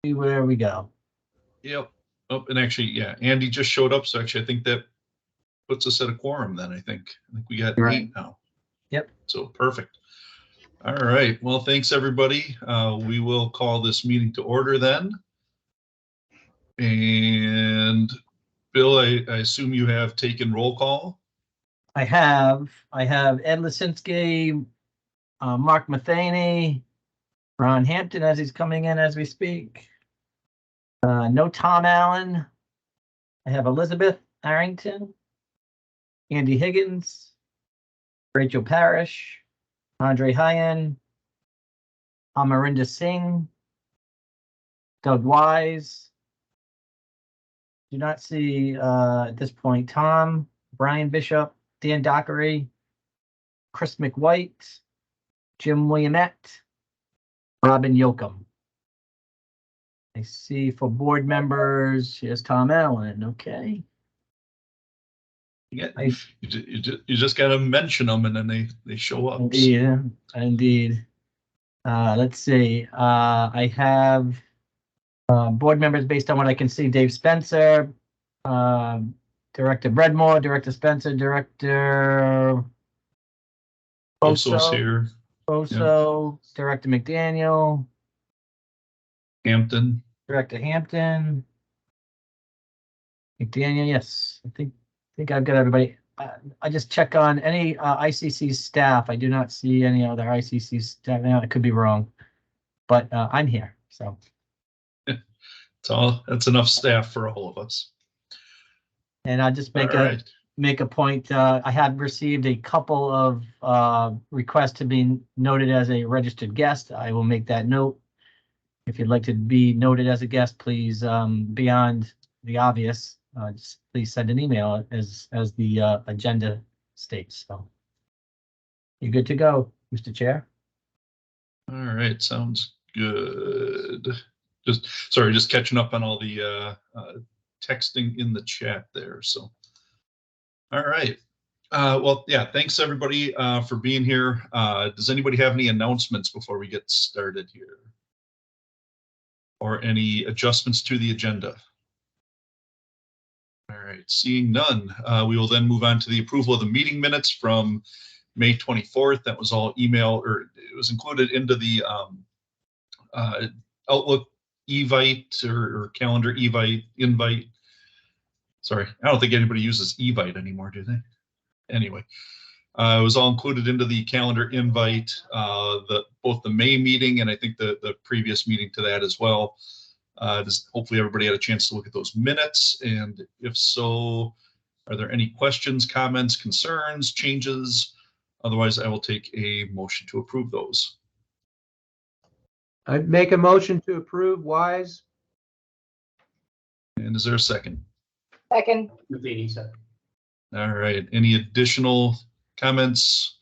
See where we go. Yep. Oh, and actually, yeah, Andy just showed up. So actually, I think that puts us at a quorum then. I think we got Right. 8 now. Yep. So perfect. All right. Well, thanks everybody. We will call this meeting to order then. And Bill, I assume you have taken roll call. I have Ed Lisinski, Mark Matheny, Ron Hampton as he's coming in as we speak. No Tom Allen. I have Elizabeth Arrington, Andy Higgins, Rachel Parrish, Andre Hyen, Amarinda Singh, Doug Wise. Do not see at this point Tom, Brian Bishop, Dan Dockery, Chris McWhite, Jim Williamette, Robin Yoakum. I see for board members, here's Tom Allen. Okay. Yeah, you just got to mention them and then they show up. Yeah, indeed. Let's see. I have board members based on what I can see. Dave Spencer, Director Breadmore, Director Spencer, Director Boso's here. Boso, yeah. Director McDaniel. Hampton. Director Hampton. McDaniel, yes. I think I've got everybody. I just check on any ICC staff. I do not see any other ICC staff. Now, I could be wrong, but I'm here. So that's enough staff for all of us. And I'll just make a point. I have received a couple of requests to be noted as a registered guest. I will make that note. If you'd like to be noted as a guest, please, beyond the obvious, just please send an email as the agenda states. So you're good to go, Mr. Chair. All right, sounds good. Just catching up on all the texting in the chat there. So, all right. Well, yeah, thanks everybody for being here. Does anybody have any announcements before we get started here? Or any adjustments to the agenda? All right, seeing none, we will then move on to the approval of the meeting minutes from May 24th. That was all email, or it was included into the Outlook Evite or calendar invite. Sorry, I don't think anybody uses Evite anymore, do they? Anyway, it was all included into the calendar invite, both the May meeting and I think the previous meeting to that as well. Hopefully everybody had a chance to look at those minutes, and if so, are there any questions, comments, concerns, changes? Otherwise, I will take a motion to approve those. I'd make a motion to approve Wise. And is there a second? Second. All right. Any additional comments?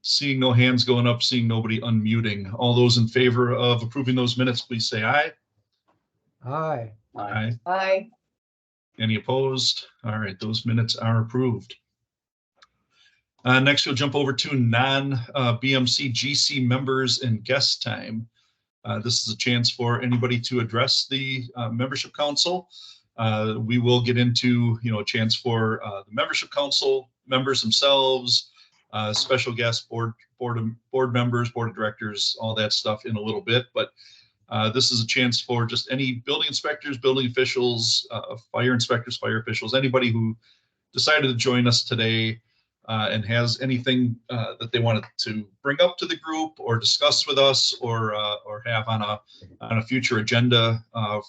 Seeing no hands going up, seeing nobody unmuting. All those in favor of approving those minutes, please say aye. Aye. Aye. Aye. Any opposed? All right. Those minutes are approved. Next, we'll jump over to non-BMC GC members and guest time. This is a chance for anybody to address the membership council. We will get into, a chance for the membership council members themselves, special guests, board members, board of directors, all that stuff in a little bit. But this is a chance for just any building inspectors, building officials, fire inspectors, fire officials, anybody who decided to join us today and has anything that they wanted to bring up to the group or discuss with us or have on a future agenda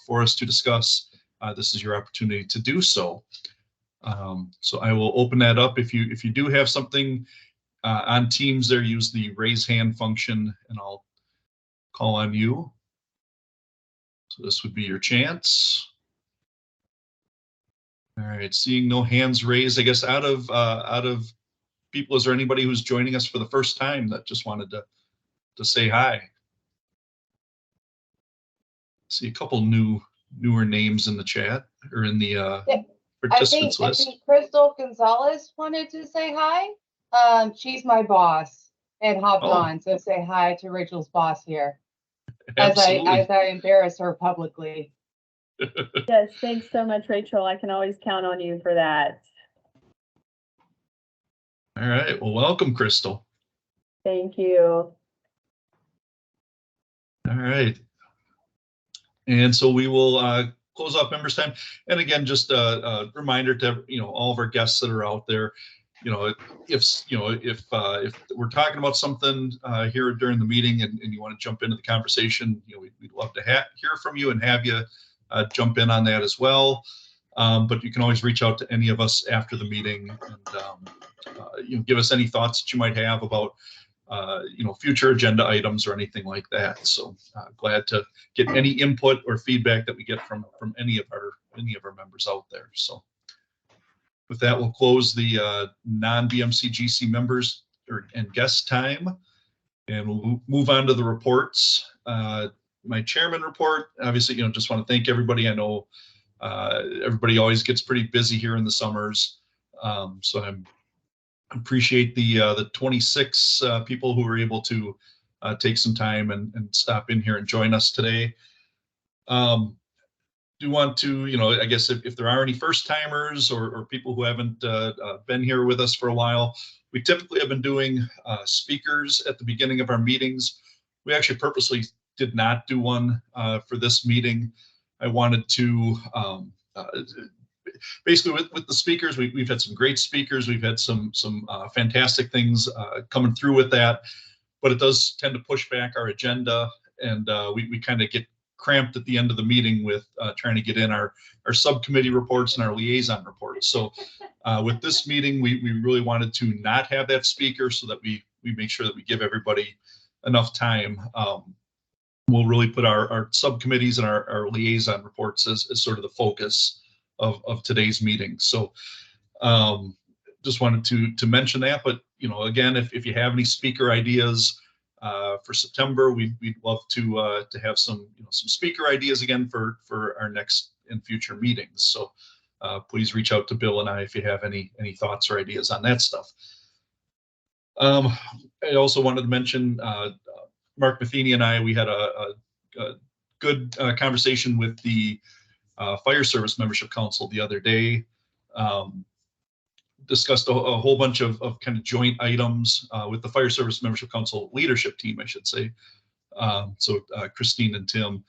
for us to discuss. This is your opportunity to do so. So I will open that up. If you do have something on Teams there, use the raise hand function and I'll call on you. So this would be your chance. All right, seeing no hands raised, I guess out of people, is there anybody who's joining us for the first time that just wanted to say hi? See a couple newer names in the chat or in the participants list. I think Crystal Gonzalez wanted to say hi. She's my boss at Hampton, so say hi to Rachel's boss here. Absolutely. as I embarrass her publicly. Yes, thanks so much, Rachel. I can always count on you for that. All right. Well, welcome, Crystal. Thank you. All right. And so we will close off members' time. And again, just a reminder to all of our guests that are out there. If we're talking about something here during the meeting and you want to jump into the conversation, we'd love to hear from you and have you jump in on that as well. But you can always reach out to any of us after the meeting and give us any thoughts that you might have about future agenda items or anything like that. So glad to get any input or feedback that we get from any of our members out there. So with that, we'll close the non-BMC GC members and guest time, and we'll move on to the reports. My chairman report, obviously, just want to thank everybody. I know everybody always gets pretty busy here in the summers, so I appreciate the 26 people who were able to take some time and stop in here and join us today. Do want to, I guess if there are any first timers or people who haven't been here with us for a while, we typically have been doing speakers at the beginning of our meetings. We actually purposely did not do one for this meeting. I wanted to basically with the speakers, we've had some great speakers. We've had some fantastic things coming through with that, but it does tend to push back our agenda, and we kind of get cramped at the end of the meeting with trying to get in our subcommittee reports and our liaison reports. So with this meeting, we really wanted to not have that speaker so that we make sure that we give everybody enough time. We'll really put our subcommittees and our liaison reports as sort of the focus of today's meeting. So just wanted to mention that, but again, if you have any speaker ideas for September, we'd love to have some speaker ideas again for our next and future meetings. So please reach out to Bill and I if you have any thoughts or ideas on that stuff. I also wanted to mention Mark Matheny and I, we had a good conversation with the Fire Service Membership Council the other day. Discussed a whole bunch of kind of joint items with the Fire Service Membership Council leadership team, I should say. So Christine and Tim,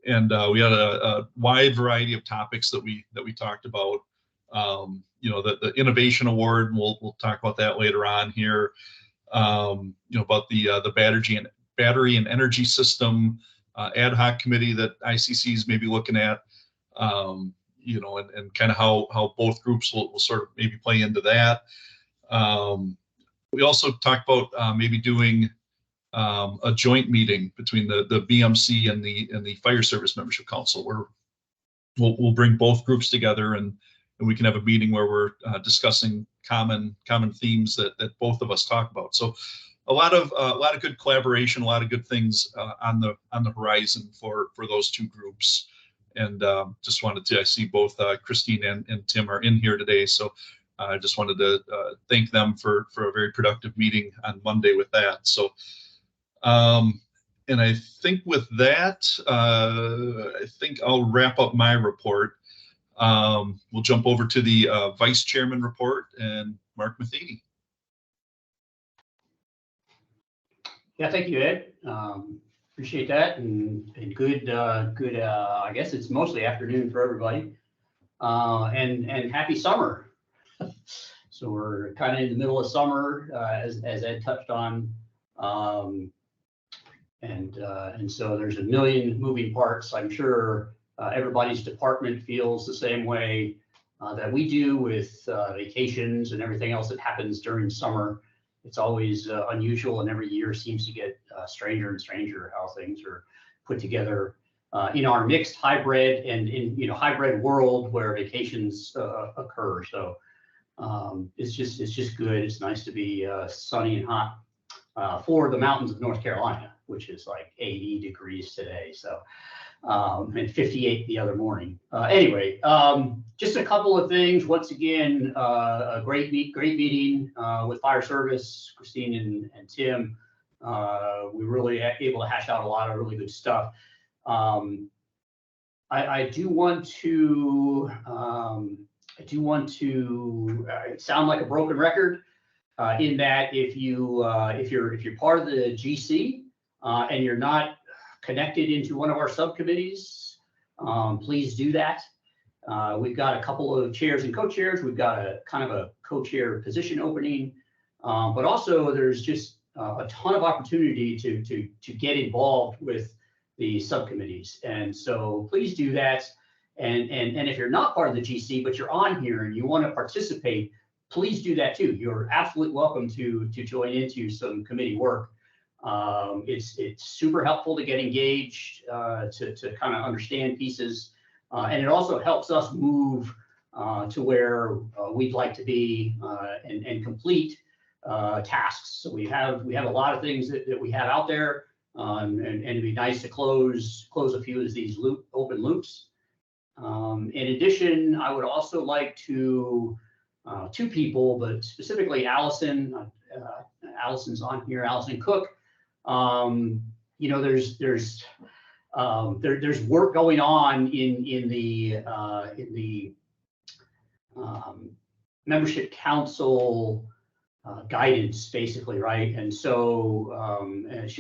and we had a wide variety of topics that we talked about. The Innovation Award, and we'll talk about that later on here. About the battery and energy system ad hoc committee that ICC is maybe looking at. And kind of how both groups will sort of maybe play into that. We also talked about maybe doing a joint meeting between the BMC and the Fire Service Membership Council, where we'll bring both groups together and we can have a meeting where we're discussing common themes that both of us talk about. So a lot of good collaboration, a lot of good things on the horizon for those two groups. And just wanted to, I see both Christine and Tim are in here today. So I just wanted to thank them for a very productive meeting on Monday with that. So, and I think with that, I think I'll wrap up my report. We'll jump over to the Vice Chairman report and Mark Matheny. Yeah, thank you, Ed. Appreciate that, and good. I guess it's mostly afternoon for everybody, and happy summer. So we're kind of in the middle of summer, as Ed touched on, and so there's a million moving parts. I'm sure everybody's department feels the same way that we do with vacations and everything else that happens during summer. It's always unusual, and every year seems to get stranger and stranger how things are put together in our mixed hybrid and in hybrid world where vacations occur. So it's just good. It's nice to be sunny and hot for the mountains of North Carolina, which is like 80 degrees today. So and 58 the other morning. Anyway, just a couple of things. Once again, a great meeting with Fire Service, Christine and Tim. We really able to hash out a lot of really good stuff. I do want to sound like a broken record in that if you're part of the GC and you're not connected into one of our subcommittees, please do that. We've got a couple of chairs and co-chairs. We've got a kind of a co-chair position opening, but also there's just a ton of opportunity to get involved with the subcommittees. And so please do that. And if you're not part of the GC, but you're on here and you want to participate, please do that too. You're absolutely welcome to join into some committee work. It's super helpful to get engaged, to kind of understand pieces. And it also helps us move to where we'd like to be and complete tasks. So we have a lot of things that we have out there, and it'd be nice to close a few of these open loops. In addition, I would also like to two people, but specifically Allison. Allison's on here. Allison Cook. You know, there's work going on in the membership council guidance, basically, right? And so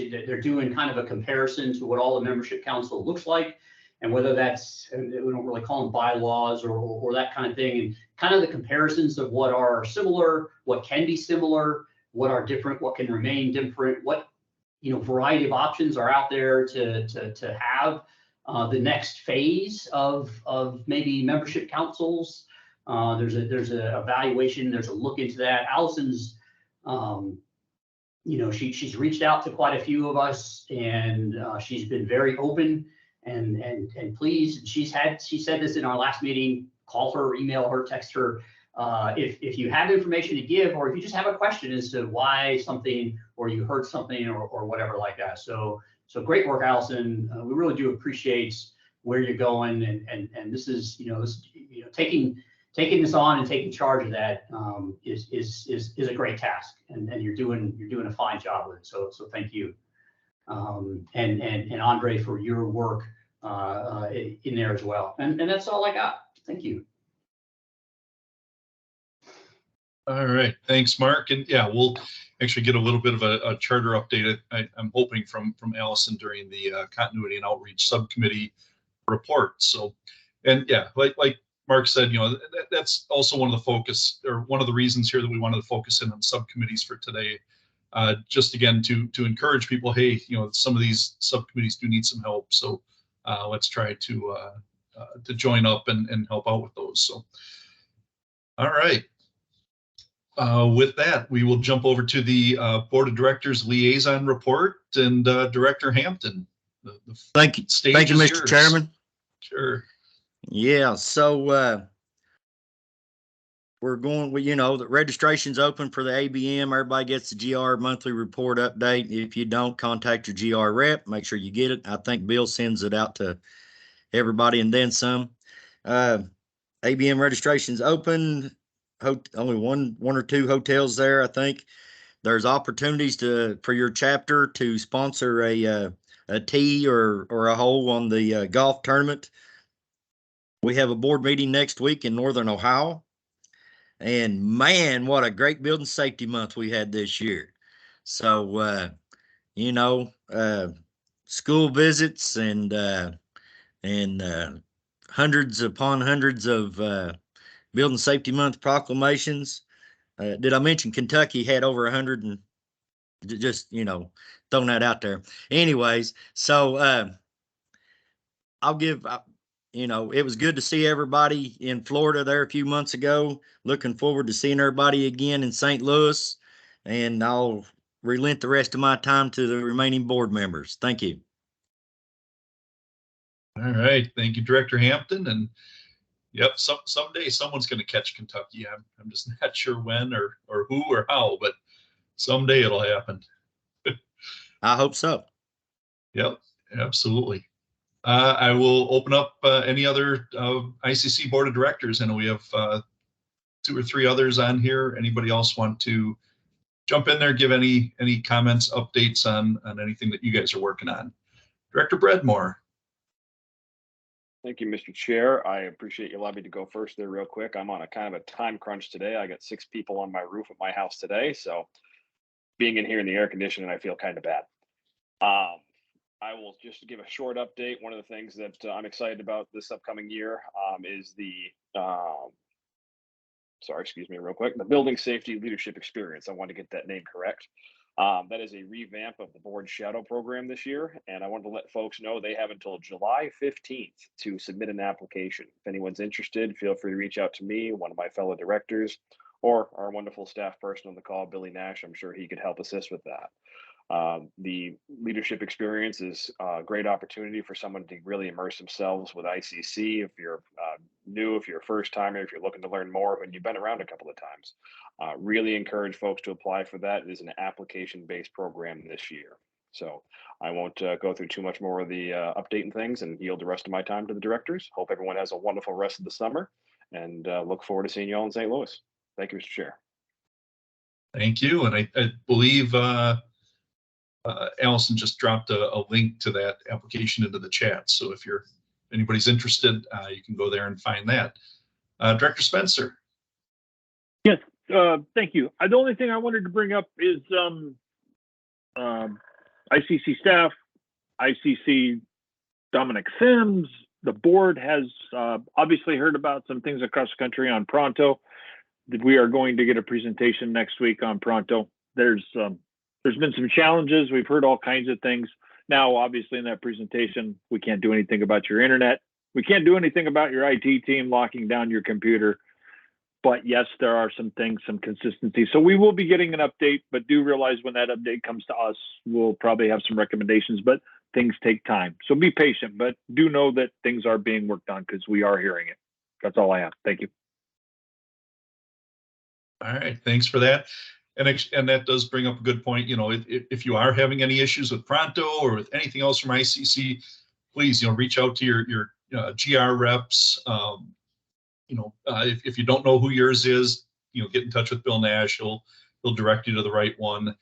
they're doing kind of a comparison to what all the membership council looks like, and whether that's, and we don't really call them bylaws or that kind of thing, and kind of the comparisons of what are similar, what can be similar, what are different, what can remain different, what, you know, variety of options are out there to have the next phase of maybe membership councils. There's a evaluation, there's a look into that. Allison's, you know, she's reached out to quite a few of us, and she's been very open and pleased. She said this in our last meeting. Call her, email her, text her. If you have information to give, or if you just have a question as to why something, or you heard something, or whatever like that. So great work, Allison. We really do appreciate where you're going, and this is, taking this on and taking charge of that is a great task, and you're doing a fine job with it. So thank you, and Andre for your work in there as well. And that's all I got. Thank you. All right, thanks, Mark. And yeah, we'll actually get a little bit of a charter update. I'm hoping from Allison during the continuity and outreach subcommittee report. So, and yeah, like Mark said, that's also one of the focus, or one of the reasons here that we wanted to focus in on subcommittees for today. Just again to encourage people, hey, some of these subcommittees do need some help. So let's try to join up and help out with those. So, all right. With that, we will jump over to the Board of Directors Liaison Report, and Director Hampton. Thank you, Mr. Chairman. Sure. Yeah, so we're going, the registration's open for the ABM. Everybody gets the GR monthly report update. If you don't, contact your GR rep. Make sure you get it. I think Bill sends it out to everybody and then some. ABM registration's open. Only one or two hotels there, I think. There's opportunities for your chapter to sponsor a tee or a hole on the golf tournament. We have a board meeting next week in Northern Ohio, and man, what a great building safety month we had this year. So school visits and hundreds upon hundreds of Building Safety Month proclamations. Did I mention Kentucky had over 100, and just, throwing that out there. Anyways, so I'll give, it was good to see everybody in Florida there a few months ago. Looking forward to seeing everybody again in St. Louis, and I'll relent the rest of my time to the remaining board members. Thank you. All right. Thank you, Director Hampton. And yep, someday someone's going to catch Kentucky. I'm just not sure when or who or how, but someday it'll happen. I hope so. Yep, absolutely. I will open up any other ICC Board of Directors. I know we have 2 or 3 others on here. Anybody else want to jump in there, give any comments, updates on anything that you guys are working on. Director Breadmore. Thank you, Mr. Chair. I appreciate you allowing me to go first there real quick. I'm on a kind of a time crunch today. I got 6 people on my roof at my house today. So being in here in the air conditioning, I feel kind of bad. I will just give a short update. One of the things that I'm excited about this upcoming year is the, sorry, excuse me real quick, the Building Safety Leadership Experience. I want to get that name correct. That is a revamp of the board shadow program this year. And I wanted to let folks know they have until July 15th to submit an application. If anyone's interested, feel free to reach out to me, one of my fellow directors, or our wonderful staff person on the call, Billy Nash. I'm sure he could help assist with that. The leadership experience is a great opportunity for someone to really immerse themselves with ICC. If you're new, if you're a first timer, if you're looking to learn more, and you've been around a couple of times, really encourage folks to apply for that. It is an application-based program this year. So I won't go through too much more of the updating things and yield the rest of my time to the directors. Hope everyone has a wonderful rest of the summer, and look forward to seeing you all in St. Louis. Thank you, Mr. Chair. Thank you. And I believe Allison just dropped a link to that application into the chat. So if anybody's interested, you can go there and find that. Director Spencer. Yes, thank you. The only thing I wanted to bring up is ICC staff, ICC Dominic Sims. The board has obviously heard about some things across the country on Pronto. We are going to get a presentation next week on Pronto. There's been some challenges. We've heard all kinds of things. Now, obviously, in that presentation, we can't do anything about your internet. We can't do anything about your IT team locking down your computer. But yes, there are some things, some consistency. So we will be getting an update, but do realize when that update comes to us, we'll probably have some recommendations, but things take time. So be patient, but do know that things are being worked on because we are hearing it. That's all I have. Thank you. All right, thanks for that. And that does bring up a good point. You know, if you are having any issues with Pronto or with anything else from ICC, please, reach out to your GR reps. If you don't know who yours is, get in touch with Bill Nash. He'll direct you to the right one,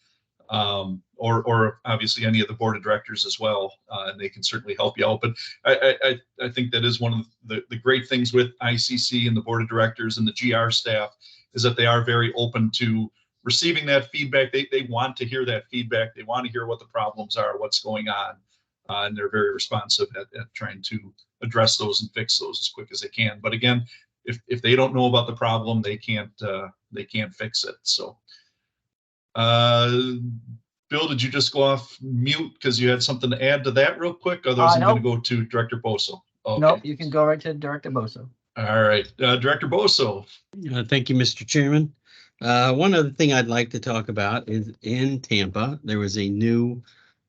or obviously any of the board of directors as well, and they can certainly help you out. But I think that is one of the great things with ICC and the board of directors and the GR staff is that they are very open to receiving that feedback. They want to hear that feedback. They want to hear what the problems are, what's going on, and they're very responsive at trying to address those and fix those as quick as they can. But again, if they don't know about the problem, they can't fix it. So, Bill, did you just go off mute because you had something to add to that real quick? Otherwise, I'm going to go to Director Boso. Okay. Nope, you can go right to Director Boso. All right, Director Boso. Thank you, Mr. Chairman. One other thing I'd like to talk about is in Tampa, there was a new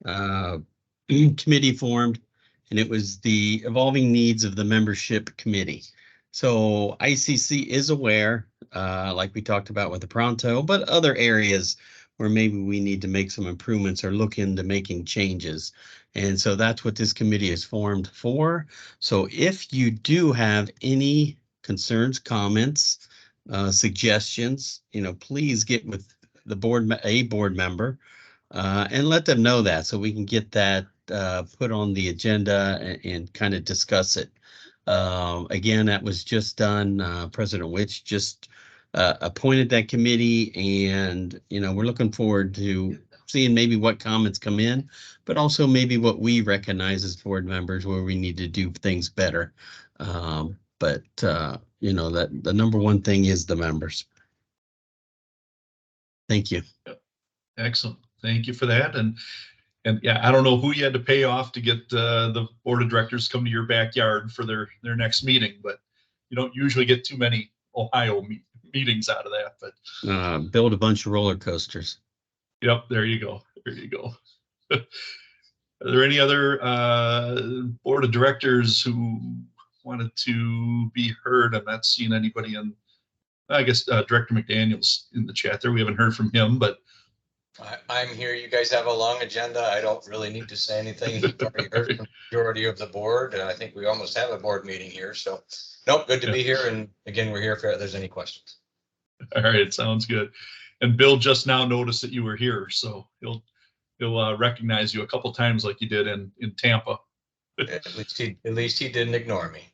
committee formed, and it was the Evolving Needs of the Membership Committee. So ICC is aware, like we talked about with the Pronto, but other areas where maybe we need to make some improvements or look into making changes. And so that's what this committee is formed for. So if you do have any concerns, comments, suggestions, please get with the board member and let them know that so we can get that put on the agenda and kind of discuss it. Again, that was just done. President Witch just appointed that committee, and we're looking forward to seeing maybe what comments come in, but also maybe what we recognize as board members where we need to do things better. But that the number one thing is the members. Thank you. Excellent. Thank you for that. And yeah, I don't know who you had to pay off to get the board of directors come to your backyard for their next meeting, but you don't usually get too many Ohio meetings out of that. But build a bunch of roller coasters. Yep, there you go. There you go. Are there any other board of directors who wanted to be heard? I'm not seeing anybody in. I guess Director McDaniel's in the chat there. We haven't heard from him, but I'm here. You guys have a long agenda. I don't really need to say anything. You've already heard from the majority of the board. I think we almost have a board meeting here. So, nope, good to be here. And again, we're here if there's any questions. All right, sounds good. And Bill just now noticed that you were here, so he'll recognize you a couple times like you did in Tampa. At least he didn't ignore me.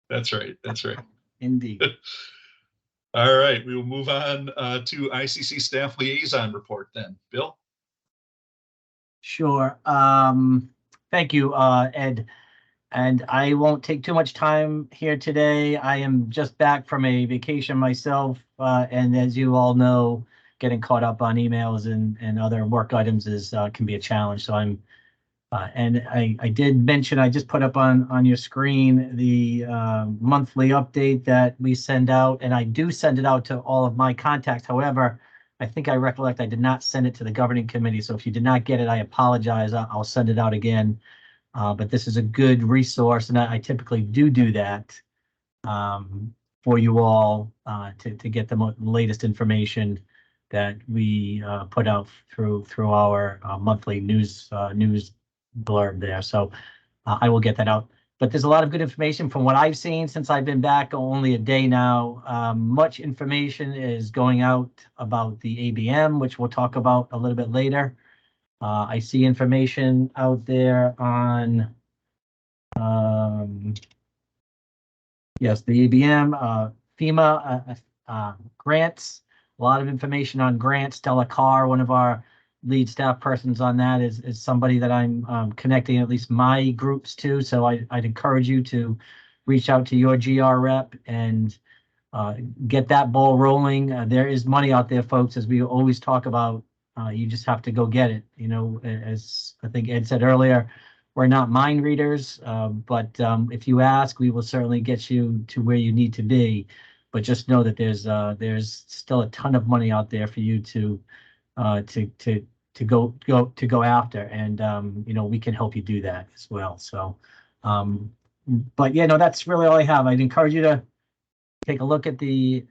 That's right. That's right. Indeed. All right, we will move on to ICC Staff Liaison report then. Bill? Sure. Thank you, Ed. And I won't take too much time here today. I am just back from a vacation myself. And as you all know, getting caught up on emails and other work items can be a challenge. So and I did mention, I just put up on your screen the monthly update that we send out, and I do send it out to all of my contacts. However, I think I recollect I did not send it to the governing committee. So if you did not get it, I apologize. I'll send it out again. But this is a good resource, and I typically do that for you all to get the latest information that we put out through our monthly news blurb there. So I will get that out. But there's a lot of good information from what I've seen since I've been back only a day now. Much information is going out about the ABM, which we'll talk about a little bit later. I see information out there on, yes, the ABM, FEMA grants, a lot of information on grants. Stella Carr, one of our lead staff persons on that, is somebody that I'm connecting at least my groups to. So I'd encourage you to reach out to your GR rep and get that ball rolling. There is money out there, folks, as we always talk about. You just have to go get it. You know, as I think Ed said earlier, we're not mind readers, but if you ask, we will certainly get you to where you need to be. But just know that there's still a ton of money out there for you to go after, and you know, we can help you do that as well. So, but yeah, no, that's really all I have. I'd encourage you to take a look at the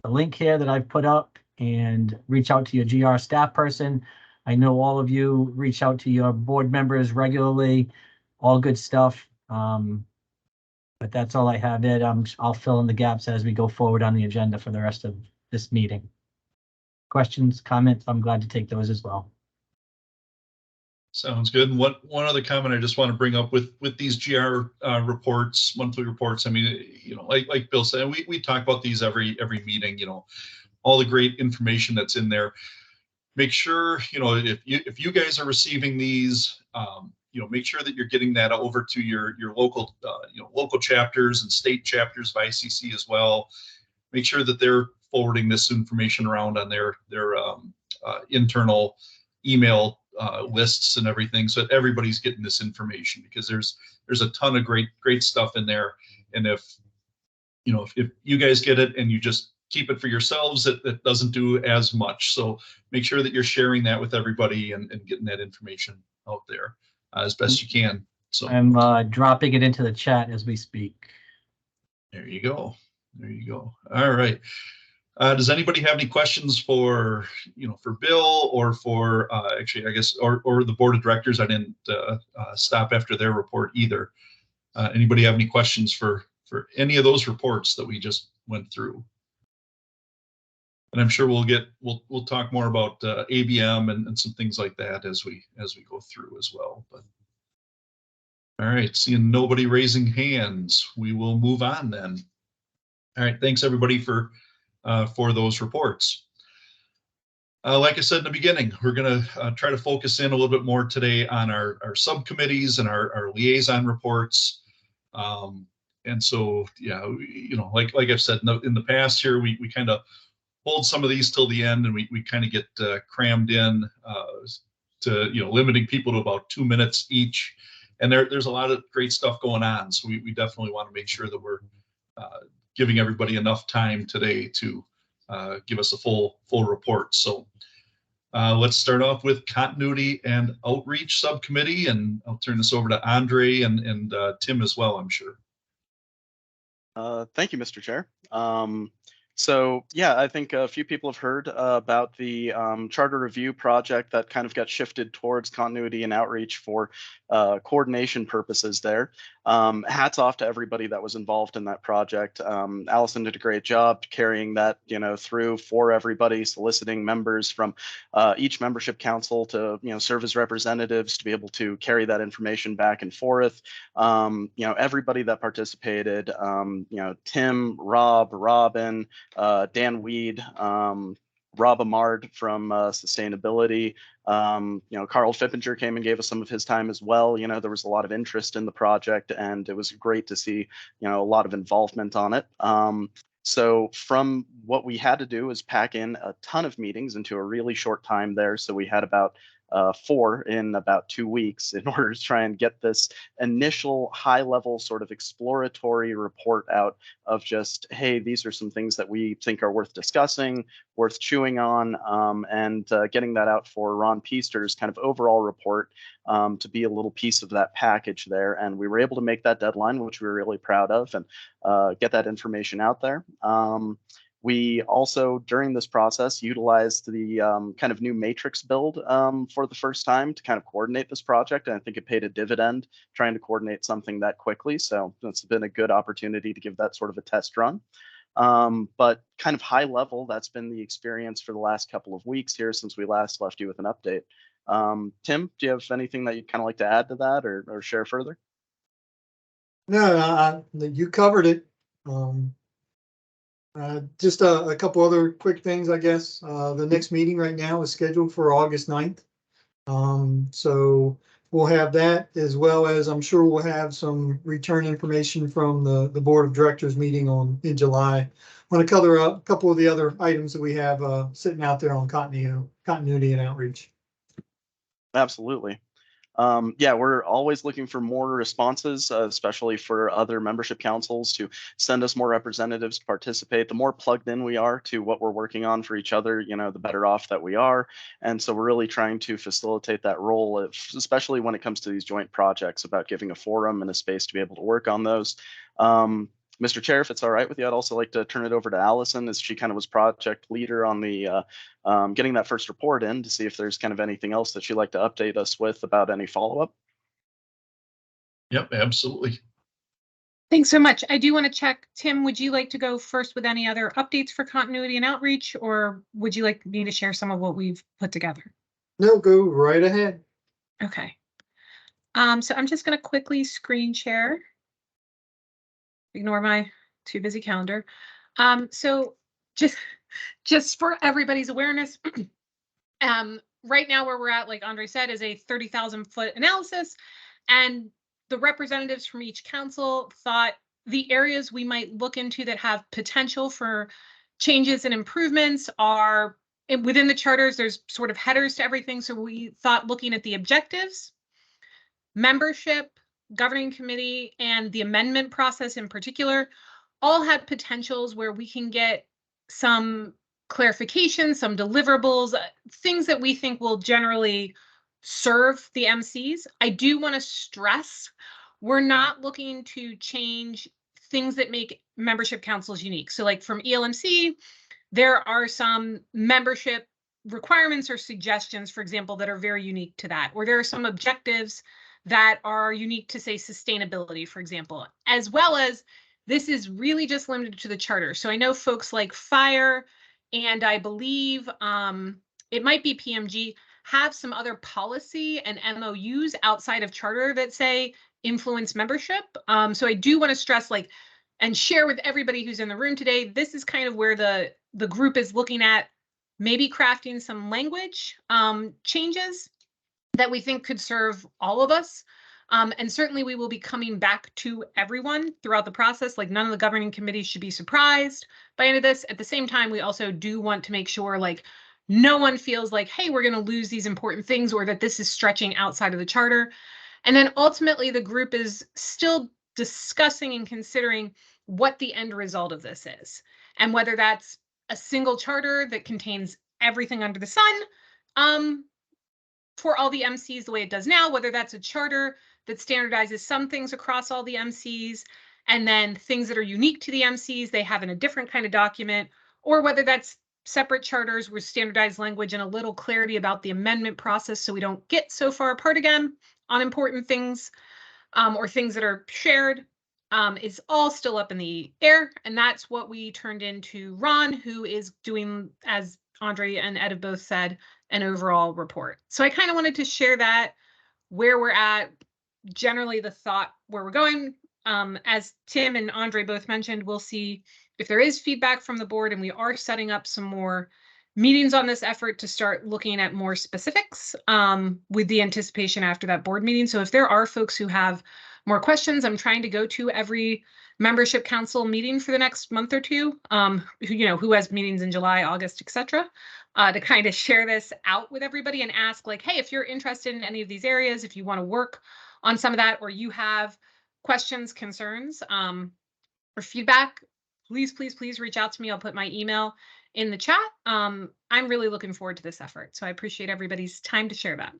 link here that I've put up and reach out to your GR staff person. I know all of you reach out to your board members regularly, all good stuff. But that's all I have, Ed. I'll fill in the gaps as we go forward on the agenda for the rest of this meeting. Questions, comments? I'm glad to take those as well. Sounds good. And one other comment I just want to bring up with these GR reports, monthly reports. I mean, you know, like Bill said, we talk about these every meeting. You know, all the great information that's in there. Make sure, you know, if you guys are receiving these, you know, make sure that you're getting that over to your local local chapters and state chapters of ICC as well. Make sure that they're forwarding this information around on their internal email lists and everything, so that everybody's getting this information, because there's a ton of great stuff in there. And if you guys get it and you just keep it for yourselves, it doesn't do as much. So make sure that you're sharing that with everybody and getting that information out there as best you can. So I'm dropping it into the chat as we speak. There you go. There you go. All right. Does anybody have any questions for Bill or for actually, I guess, or the board of directors? I didn't stop after their report either. Anybody have any questions for any of those reports that we just went through? And I'm sure we'll talk more about ABM and some things like that as we go through as well. But all right, seeing nobody raising hands, we will move on then. All right, thanks everybody for those reports. Like I said in the beginning, we're going to try to focus in a little bit more today on our subcommittees and our liaison reports. And so, yeah, you know, like I've said in the past here, we kind of hold some of these till the end, and we kind of get crammed in to, you know, limiting people to about 2 minutes each. And there's a lot of great stuff going on. So we definitely want to make sure that we're giving everybody enough time today to give us a full report. So let's start off with continuity and outreach subcommittee, and I'll turn this over to Andre and Tim as well, I'm sure. Thank you, Mr. Chair. So yeah, I think a few people have heard about the charter review project that kind of got shifted towards continuity and outreach for coordination purposes there. Hats off to everybody that was involved in that project. Allison did a great job carrying that, through for everybody, soliciting members from each membership council to, serve as representatives to be able to carry that information back and forth. Everybody that participated, Tim, Rob, Robin, Dan Weed, Rob Amard from Sustainability. Carl Fippinger came and gave us some of his time as well. There was a lot of interest in the project, and it was great to see, a lot of involvement on it. So from what we had to do is pack in a ton of meetings into a really short time there. So we had about 4 in about 2 weeks in order to try and get this initial high level sort of exploratory report out of just, hey, these are some things that we think are worth discussing, worth chewing on, and getting that out for Ron Peaster's kind of overall report to be a little piece of that package there. And we were able to make that deadline, which we were really proud of, and get that information out there. We also, during this process, utilized the kind of new matrix build for the first time to kind of coordinate this project. And I think it paid a dividend trying to coordinate something that quickly. So it's been a good opportunity to give that sort of a test run. But kind of high level, that's been the experience for the last couple of weeks here since we last left you with an update. Tim, do you have anything that you'd kind of like to add to that or share further? No, you covered it. Just a couple other quick things, I guess. The next meeting right now is scheduled for August 9th. So we'll have that, as well as I'm sure we'll have some return information from the board of directors meeting in July. I want to cover a couple of the other items that we have sitting out there on continuity and outreach. Absolutely. Yeah, we're always looking for more responses, especially for other membership councils to send us more representatives to participate. The more plugged in we are to what we're working on for each other, the better off that we are. And so we're really trying to facilitate that role, especially when it comes to these joint projects, about giving a forum and a space to be able to work on those. Mr. Chair, if it's all right with you, I'd also like to turn it over to Allison, as she kind of was project leader on the getting that first report in, to see if there's kind of anything else that she'd like to update us with about any follow-up. Yep, absolutely. Thanks so much. I do want to check, Tim, would you like to go first with any other updates for continuity and outreach, or would you like me to share some of what we've put together? No, go right ahead. Okay. So I'm just going to quickly screen share. Ignore my too busy calendar. So just for everybody's awareness, right now where we're at, like Andre said, is a 30,000-foot analysis, and the representatives from each council thought the areas we might look into that have potential for changes and improvements are within the charters. There's sort of headers to everything. So we thought looking at the objectives, membership, governing committee, and the amendment process in particular all had potentials where we can get some clarification, some deliverables, things that we think will generally serve the MCs. I do want to stress, we're not looking to change things that make membership councils unique. So like from ELMC, there are some membership requirements or suggestions, for example, that are very unique to that, or there are some objectives that are unique to, say, sustainability, for example, as well as this is really just limited to the charter. So I know folks like Fire, and I believe it might be PMG, have some other policy and MOUs outside of charter that say influence membership. So I do want to stress, and share with everybody who's in the room today, this is kind of where the group is looking at maybe crafting some language changes that we think could serve all of us. And certainly we will be coming back to everyone throughout the process. Like, none of the governing committees should be surprised by any of this. At the same time, we also do want to make sure no one feels like, hey, we're going to lose these important things, or that this is stretching outside of the charter. And then ultimately the group is still discussing and considering what the end result of this is, and whether that's a single charter that contains everything under the sun, for all the MCs the way it does now, whether that's a charter that standardizes some things across all the MCs, and then things that are unique to the MCs they have in a different kind of document, or whether that's separate charters with standardized language and a little clarity about the amendment process so we don't get so far apart again on important things. or things that are shared, is all still up in the air. And that's what we turned into Ron, who is doing, as Andre and Ed have both said, an overall report. So I kind of wanted to share that, where we're at, generally the thought where we're going. As Tim and Andre both mentioned, we'll see if there is feedback from the board, and we are setting up some more meetings on this effort to start looking at more specifics, with the anticipation after that board meeting. So if there are folks who have more questions, I'm trying to go to every membership council meeting for the next month or two, who has meetings in July, August, etc., to kind of share this out with everybody and ask, like, hey, if you're interested in any of these areas, if you want to work on some of that, or you have questions, concerns, or feedback, please, please, please reach out to me. I'll put my email in the chat. I'm really looking forward to this effort. So I appreciate everybody's time to share that.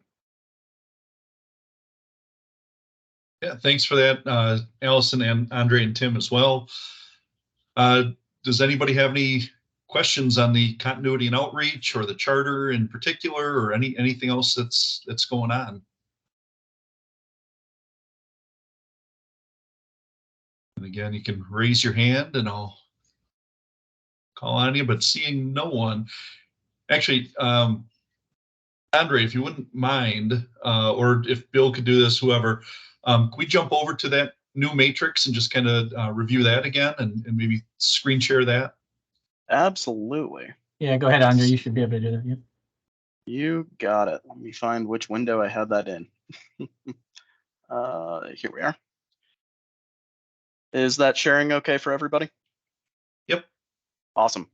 Yeah, thanks for that, Allison and Andre and Tim as well. Does anybody have any questions on the continuity and outreach, or the charter in particular, or anything else that's going on? And again, you can raise your hand and I'll call on you, but seeing no one. Actually, Andre, if you wouldn't mind, or if Bill could do this, whoever, can we jump over to that new matrix and just kind of review that again and maybe screen share that? Absolutely. Yeah, go ahead, Andre. You should be able to do that. Yeah. You got it. Let me find which window I had that in. Here we are. Is that sharing okay for everybody? Yep. Awesome.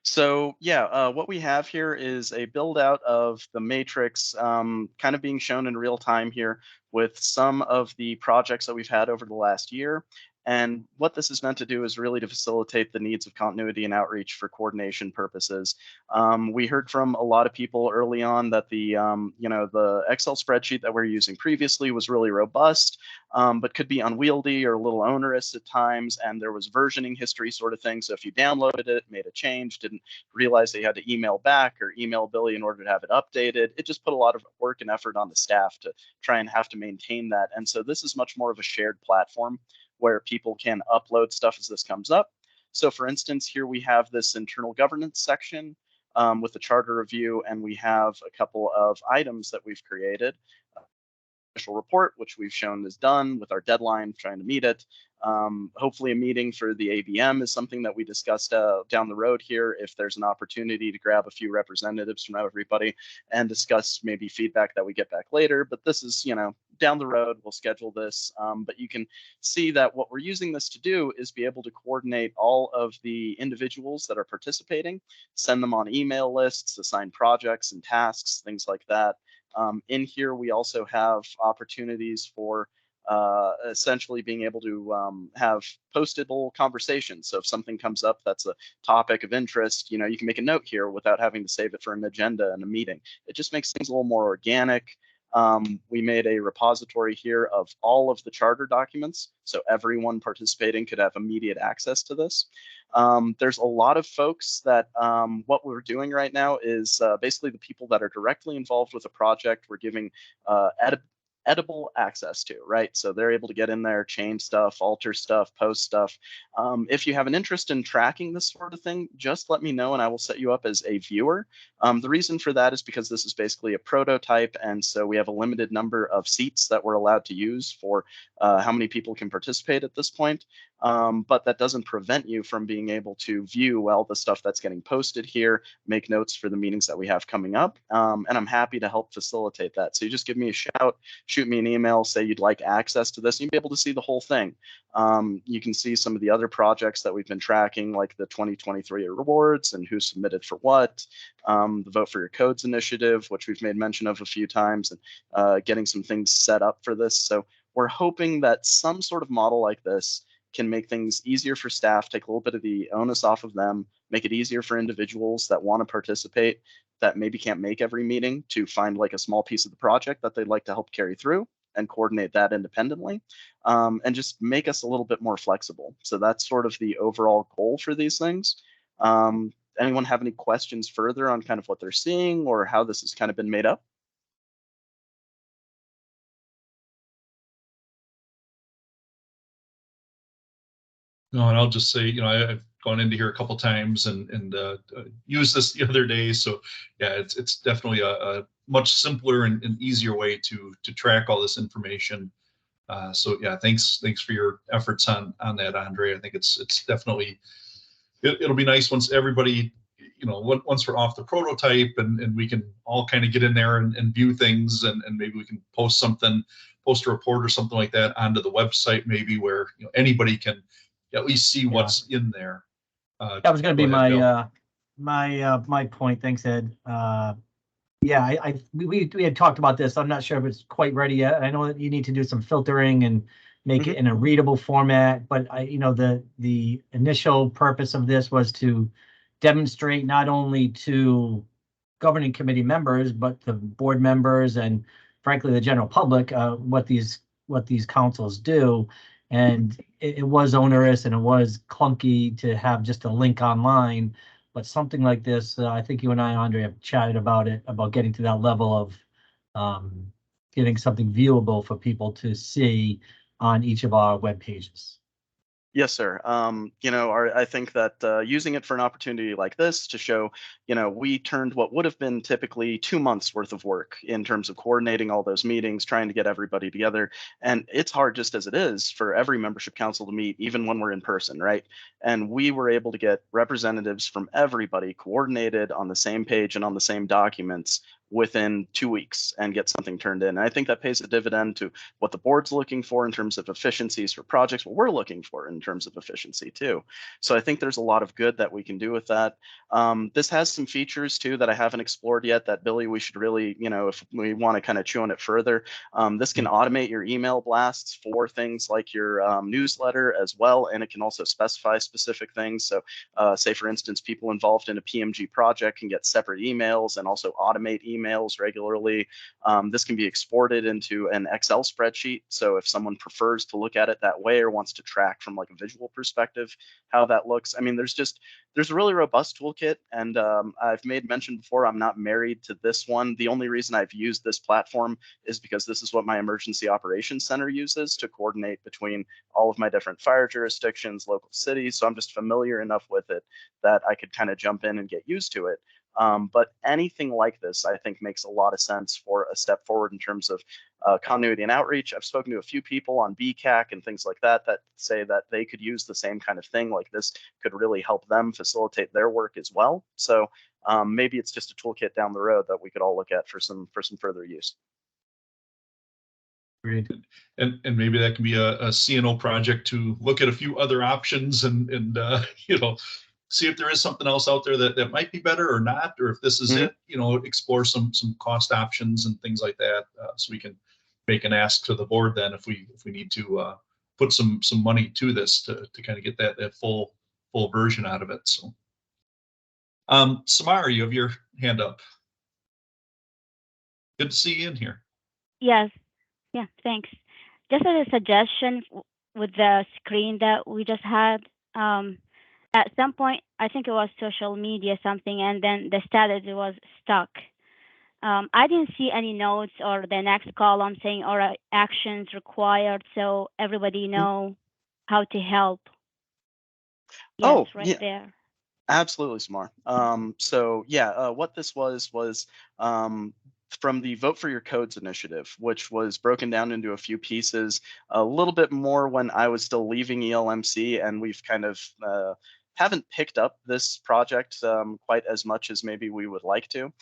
So yeah, what we have here is a build out of the matrix, kind of being shown in real time here with some of the projects that we've had over the last year. And what this is meant to do is really to facilitate the needs of continuity and outreach for coordination purposes. We heard from a lot of people early on that the Excel spreadsheet that we're using previously was really robust, but could be unwieldy or a little onerous at times. And there was versioning history sort of thing. So if you downloaded it, made a change, didn't realize that you had to email back or email Billy in order to have it updated, it just put a lot of work and effort on the staff to try and have to maintain that. And so this is much more of a shared platform where people can upload stuff as this comes up. So for instance, here we have this internal governance section with the charter review, and we have a couple of items that we've created. Official report, which we've shown is done with our deadline, trying to meet it. Hopefully a meeting for the ABM is something that we discussed down the road here, if there's an opportunity to grab a few representatives from everybody and discuss maybe feedback that we get back later. But this is, down the road, we'll schedule this. But you can see that what we're using this to do is be able to coordinate all of the individuals that are participating, send them on email lists, assign projects and tasks, things like that. In here, we also have opportunities for essentially being able to have postable conversations. So if something comes up that's a topic of interest, you can make a note here without having to save it for an agenda and a meeting. It just makes things a little more organic. We made a repository here of all of the charter documents, so everyone participating could have immediate access to this. There's a lot of folks that what we're doing right now is basically the people that are directly involved with a project we're giving edible access to, right? So they're able to get in there, change stuff, alter stuff, post stuff. If you have an interest in tracking this sort of thing, just let me know and I will set you up as a viewer. The reason for that is because this is basically a prototype, and so we have a limited number of seats that we're allowed to use for how many people can participate at this point. But that doesn't prevent you from being able to view all the stuff that's getting posted here, make notes for the meetings that we have coming up, and I'm happy to help facilitate that. So you just give me a shout, shoot me an email, say you'd like access to this, and you'll be able to see the whole thing. You can see some of the other projects that we've been tracking, like the 2023 awards and who submitted for what, the Vote for Your Codes initiative, which we've made mention of a few times, and getting some things set up for this. So we're hoping that some sort of model like this can make things easier for staff, take a little bit of the onus off of them, make it easier for individuals that want to participate that maybe can't make every meeting to find like a small piece of the project that they'd like to help carry through and coordinate that independently, and just make us a little bit more flexible. So that's sort of the overall goal for these things. Anyone have any questions further on kind of what they're seeing or how this has kind of been made up? No, and I'll just say, I've gone into here a couple times and used this the other day. So yeah, it's definitely a much simpler and easier way to track all this information. So yeah, thanks for your efforts on that, Andre. I think it's definitely, it'll be nice once everybody, once we're off the prototype and we can all kind of get in there and view things, and maybe we can post a report or something like that onto the website, maybe where anybody can at least see what's in there. That was going to be Go ahead, my point. Thanks, Ed. Yeah, we had talked about this. I'm not sure if it's quite ready yet. I know that you need to do some filtering and make it in a readable format, but the initial purpose of this was to demonstrate not only to governing committee members, but the board members and frankly the general public what these councils do. And it was onerous and it was clunky to have just a link online. But something like this, I think you and I, Andre, have chatted about it, about getting to that level of getting something viewable for people to see on each of our web pages. Yes, sir. I think that using it for an opportunity like this to show, we turned what would have been typically 2 months worth of work in terms of coordinating all those meetings, trying to get everybody together. And it's hard just as it is for every membership council to meet, even when we're in person, right? And we were able to get representatives from everybody coordinated on the same page and on the same documents within 2 weeks and get something turned in. And I think that pays a dividend to what the board's looking for in terms of efficiencies for projects, what we're looking for in terms of efficiency too. So I think there's a lot of good that we can do with that. This has some features too that I haven't explored yet that, Billy, we should really, if we want to kind of chew on it further, this can automate your email blasts for things like your newsletter as well. And it can also specify specific things. So say, for instance, people involved in a PMG project can get separate emails and also automate emails regularly. This can be exported into an Excel spreadsheet. So if someone prefers to look at it that way or wants to track from like a visual perspective how that looks, I mean, there's a really robust toolkit. And I've made mention before, I'm not married to this one. The only reason I've used this platform is because this is what my emergency operations center uses to coordinate between all of my different fire jurisdictions, local cities. So I'm just familiar enough with it that I could kind of jump in and get used to it. But anything like this, I think, makes a lot of sense for a step forward in terms of continuity and outreach. I've spoken to a few people on BCAC and things like that that say that they could use the same kind of thing. Like this could really help them facilitate their work as well. So maybe it's just a toolkit down the road that we could all look at for some further use. Great. And maybe that can be a CNO project to look at a few other options and see if there is something else out there that might be better or not, or if this is it, explore some cost options and things like that. So we can make an ask to the board then if we need to put some money to this to kind of get that full version out of it. So Samara, you have your hand up. Good to see you in here. Yes. Yeah, thanks. Just as a suggestion with the screen that we just had, at some point, I think it was social media something, and then the status was stuck. I didn't see any notes or the next column saying or actions required, so everybody know how to help. Yes, right there. Absolutely, Samar. What this was from the Vote for Your Codes initiative, which was broken down into a few pieces, a little bit more when I was still leaving ELMC, and we've kind of haven't picked up this project quite as much as maybe we would like to.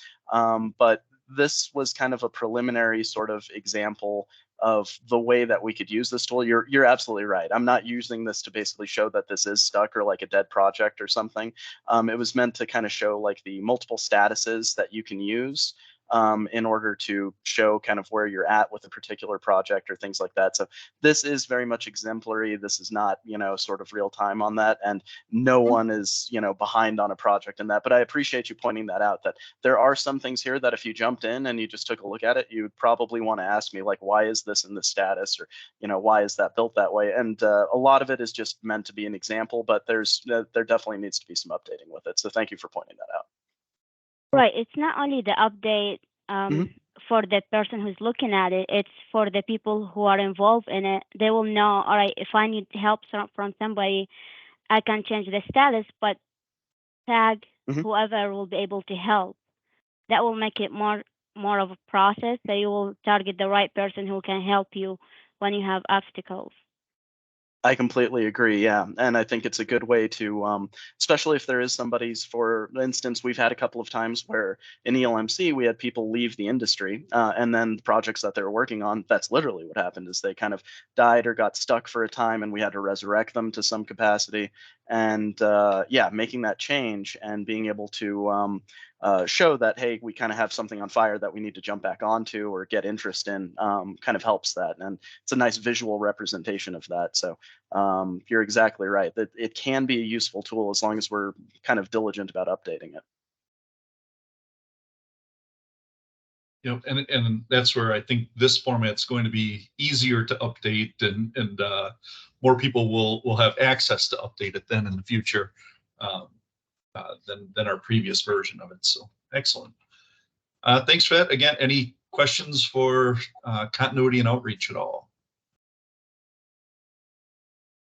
But this was kind of a preliminary sort of example of the way that we could use this tool. You're absolutely right. I'm not using this to basically show that this is stuck or like a dead project or something. It was meant to kind of show like the multiple statuses that you can use in order to show kind of where you're at with a particular project or things like that. So this is very much exemplary. This is not, sort of real time on that. And no one is, behind on a project in that. But I appreciate you pointing that out, that there are some things here that if you jumped in and you just took a look at it, you'd probably want to ask me, like, why is this in this status? Or, why is that built that way? And a lot of it is just meant to be an example, but there definitely needs to be some updating with it. So thank you for pointing that out. Right. It's not only the update for the person who's looking at it, it's for the people who are involved in it. They will know, all right, if I need help from somebody, I can change the status, but tag Mhm. whoever will be able to help. That will make it more of a process, so you will target the right person who can help you when you have obstacles. I completely agree. Yeah. And I think it's a good way to, especially if there is somebody's, for instance, we've had a couple of times where in ELMC, we had people leave the industry and then the projects that they were working on, that's literally what happened is they kind of died or got stuck for a time and we had to resurrect them to some capacity. And yeah, making that change and being able to show that, hey, we kind of have something on fire that we need to jump back onto or get interest in kind of helps that. And it's a nice visual representation of that. So you're exactly right that it can be a useful tool as long as we're kind of diligent about updating it. You know, and that's where I think this format's going to be easier to update and more people will have access to update it then in the future than our previous version of it. So excellent. Thanks for that. Again, any questions for continuity and outreach at all?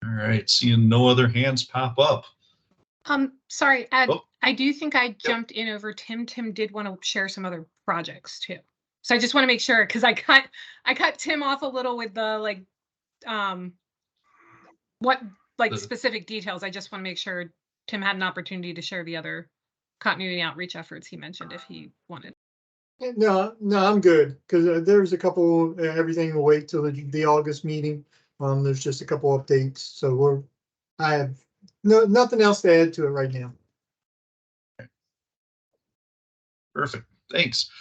All right, seeing no other hands pop up. Sorry, Ed, Oh. I do think I jumped in over Tim. Tim did want to share some other projects too. So I just want to make sure, because I cut Tim off a little with the specific details. I just want to make sure Tim had an opportunity to share the other continuity outreach efforts he mentioned if he wanted. No, I'm good, because there's a couple, everything will wait till the August meeting. There's just a couple updates, so I have nothing else to add to it right now. Perfect, thanks.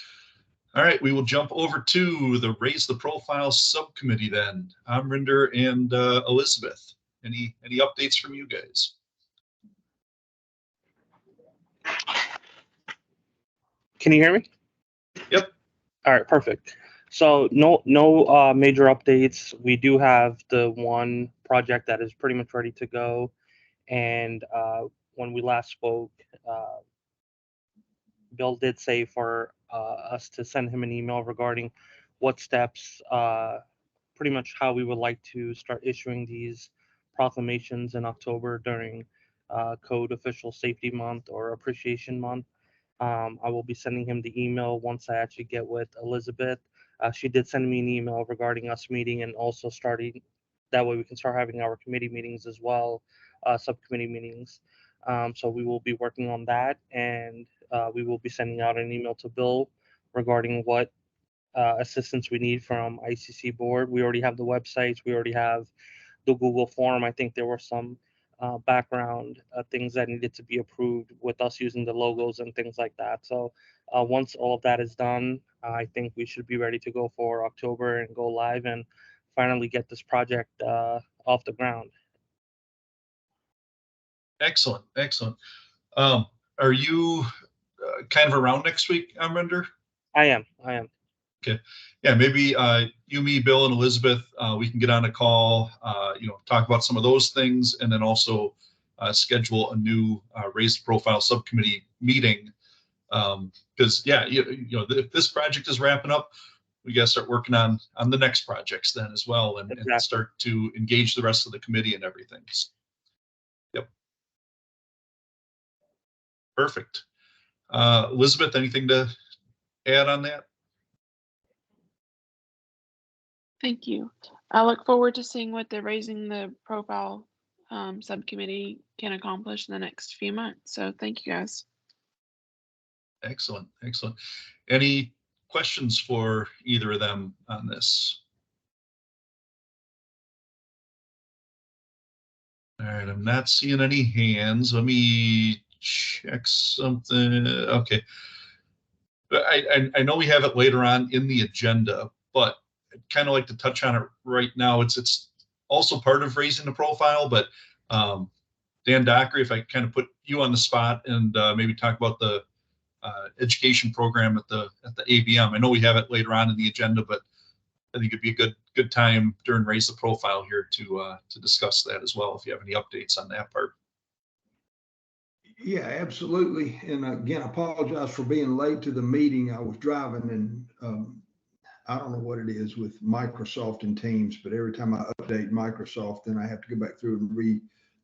All right, we will jump over to the Raise the Profile subcommittee then. Amrinder and Elizabeth. Any updates from you guys? Can you hear me? Yep. All right, perfect. So no major updates. We do have the one project that is pretty much ready to go. And when we last spoke, Bill did say for us to send him an email regarding what steps, pretty much how we would like to start issuing these proclamations in October during Code Official Safety Month or Appreciation Month. I will be sending him the email once I actually get with Elizabeth. She did send me an email regarding us meeting and also starting, that way we can start having our committee meetings as well, subcommittee meetings. So we will be working on that, and we will be sending out an email to Bill regarding what assistance we need from ICC board. We already have the websites, we already have the Google form. I think there were some background things that needed to be approved with us using the logos and things like that. So once all of that is done, I think we should be ready to go for October and go live and finally get this project off the ground. Excellent, excellent. Are you kind of around next week, Amrinder? I am. Okay. Yeah, maybe you, me, Bill, and Elizabeth, we can get on a call, talk about some of those things, and then also schedule a new Raise the Profile subcommittee meeting. Because if this project is wrapping up, we got to start working on the next projects then as well, and start to engage the rest of the committee and everything. So, yep. Perfect. Elizabeth, anything to add on that? Thank you. I look forward to seeing what the Raising the Profile subcommittee can accomplish in the next few months. So thank you, guys. Excellent, excellent. Any questions for either of them on this? All right, I'm not seeing any hands. Let me check something. Okay. But I know we have it later on in the agenda, but I'd kind of like to touch on it right now. It's also part of Raising the Profile, but Dan Dockery, if I kind of put you on the spot and maybe talk about the education program at the ABM. I know we have it later on in the agenda, but I think it'd be a good time during Raise the Profile here to discuss that as well, if you have any updates on that part. Yeah, absolutely. And again, I apologize for being late to the meeting. I was driving, and I don't know what it is with Microsoft and Teams, but every time I update Microsoft, then I have to go back through and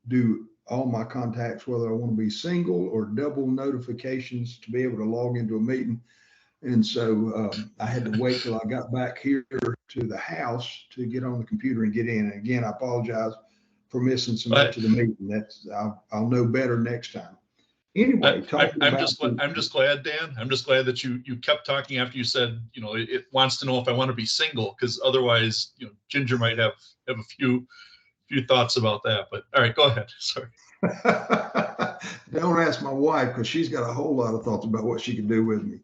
do all my contacts, whether I want to be single or double notifications to be able to log into a meeting. And so I had to wait till I got back here to the house to get on the computer and get in. And again, I apologize for missing so much of the meeting. I'll know better next time. Anyway, I'm just glad, Dan. I'm just glad that you kept talking after you said, it wants to know if I want to be single, because otherwise, Ginger might have a few thoughts about that. But all right, go ahead. Sorry. Don't ask my wife, because she's got a whole lot of thoughts about what she can do with me.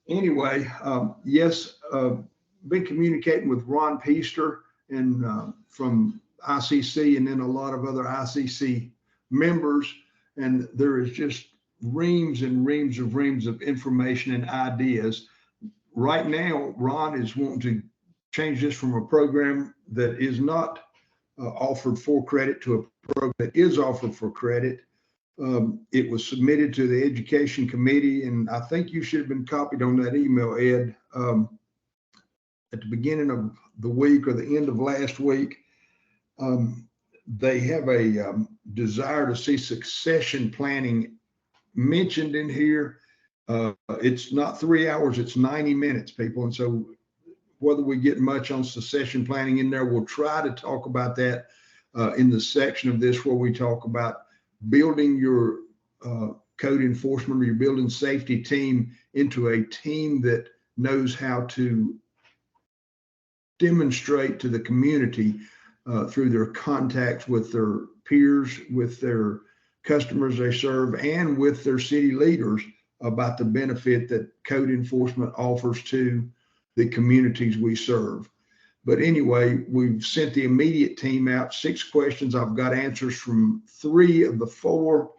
Anyway, yes, been communicating with Ron Peaster and from ICC, and then a lot of other ICC members. And there is just reams and reams of information and ideas. Right now, Ron is wanting to change this from a program that is not offered for credit to a program that is offered for credit. It was submitted to the Education Committee, and I think you should have been copied on that email, Ed, at the beginning of the week or the end of last week. They have a desire to see succession planning mentioned in here. It's not 3 hours, it's 90 minutes, people. And so whether we get much on succession planning in there, we'll try to talk about that in the section of this where we talk about building your code enforcement or your building safety team into a team that knows how to demonstrate to the community through their contacts with their peers, with their customers they serve, and with their city leaders about the benefit that code enforcement offers to the communities we serve. But anyway, we've sent the immediate team out 6 questions. I've got answers from 3 of the 4.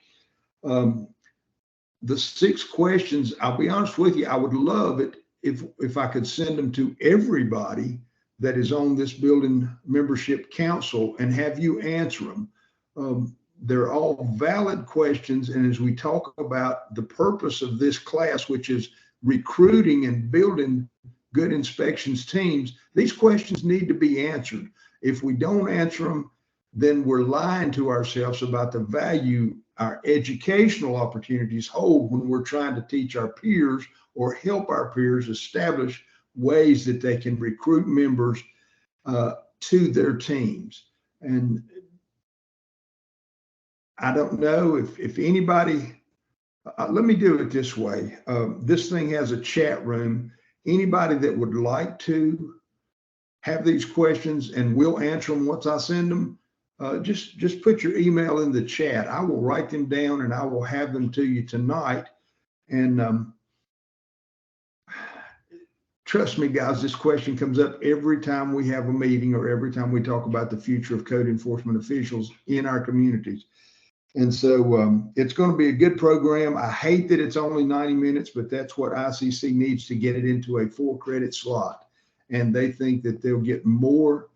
The 6 questions, I'll be honest with you, I would love it if I could send them to everybody that is on this building membership council and have you answer them. They're all valid questions. And as we talk about the purpose of this class, which is recruiting and building good inspections teams, these questions need to be answered. If we don't answer them, then we're lying to ourselves about the value our educational opportunities hold when we're trying to teach our peers or help our peers establish ways that they can recruit members to their teams. And I don't know if anybody, let me do it this way. This thing has a chat room. Anybody that would like to have these questions, and we'll answer them once I send them, just put your email in the chat. I will write them down and I will have them to you tonight. And trust me, guys, this question comes up every time we have a meeting or every time we talk about the future of code enforcement officials in our communities. And so it's going to be a good program. I hate that it's only 90 minutes, but that's what ICC needs to get it into a 4 credit slot. And they think that they'll get more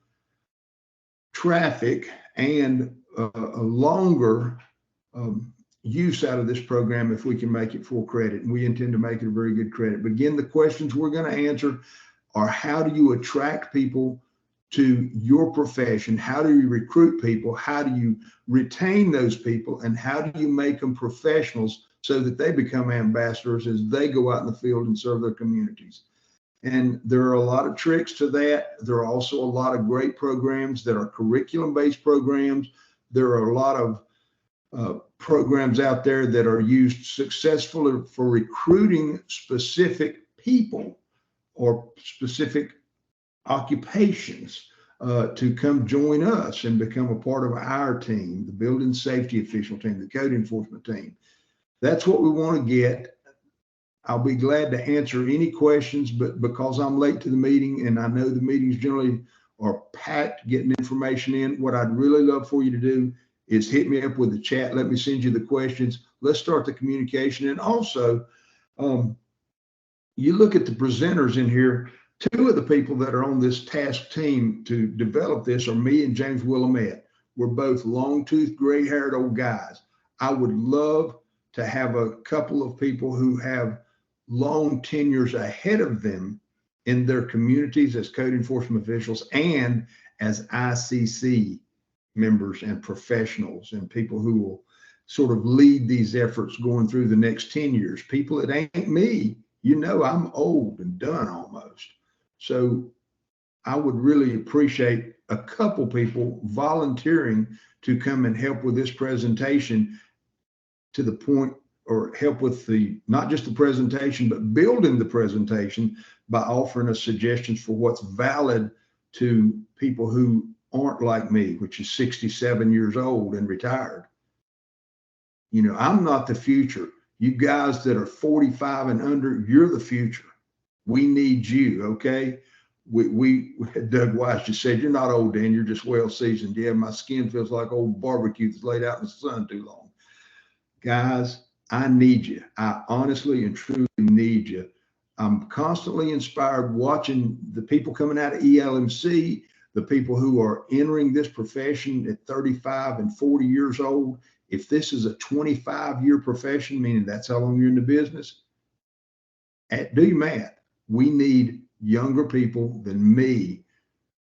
traffic and a longer use out of this program if we can make it 4 credit, and we intend to make it a very good credit. But again, the questions we're going to answer are: how do you attract people to your profession? How do you recruit people? How do you retain those people? And how do you make them professionals so that they become ambassadors as they go out in the field and serve their communities? And there are a lot of tricks to that. There are also a lot of great programs that are curriculum-based programs. There are a lot of programs out there that are used successfully for recruiting specific people or specific occupations to come join us and become a part of our team, the building safety official team, the code enforcement team. That's what we want to get. I'll be glad to answer any questions, but because I'm late to the meeting and I know the meetings generally are packed getting information in, what I'd really love for you to do is hit me up with the chat. Let me send you the questions. Let's start the communication. And also, you look at the presenters in here. 2 of the people that are on this task team to develop this are me and James Willamette. We're both long-toothed, gray-haired old guys. I would love to have a couple of people who have long tenures ahead of them in their communities as code enforcement officials and as ICC members and professionals and people who will sort of lead these efforts going through the next 10 years. People, it ain't me. You know, I'm old and done almost. So I would really appreciate a couple people volunteering to come and help with this presentation to the point, or help with the, not just the presentation, but building the presentation by offering us suggestions for what's valid to people who aren't like me, which is 67 years old and retired. You know, I'm not the future. You guys that are 45 and under, you're the future. We need you, okay? Doug Weiss just said, you're not old, Dan, you're just well seasoned. Yeah, my skin feels like old barbecue that's laid out in the sun too long. Guys, I need you. I honestly and truly need you. I'm constantly inspired watching the people coming out of ELMC, the people who are entering this profession at 35 and 40 years old. If this is a 25-year profession, meaning that's how long you're in the business, do your math. We need younger people than me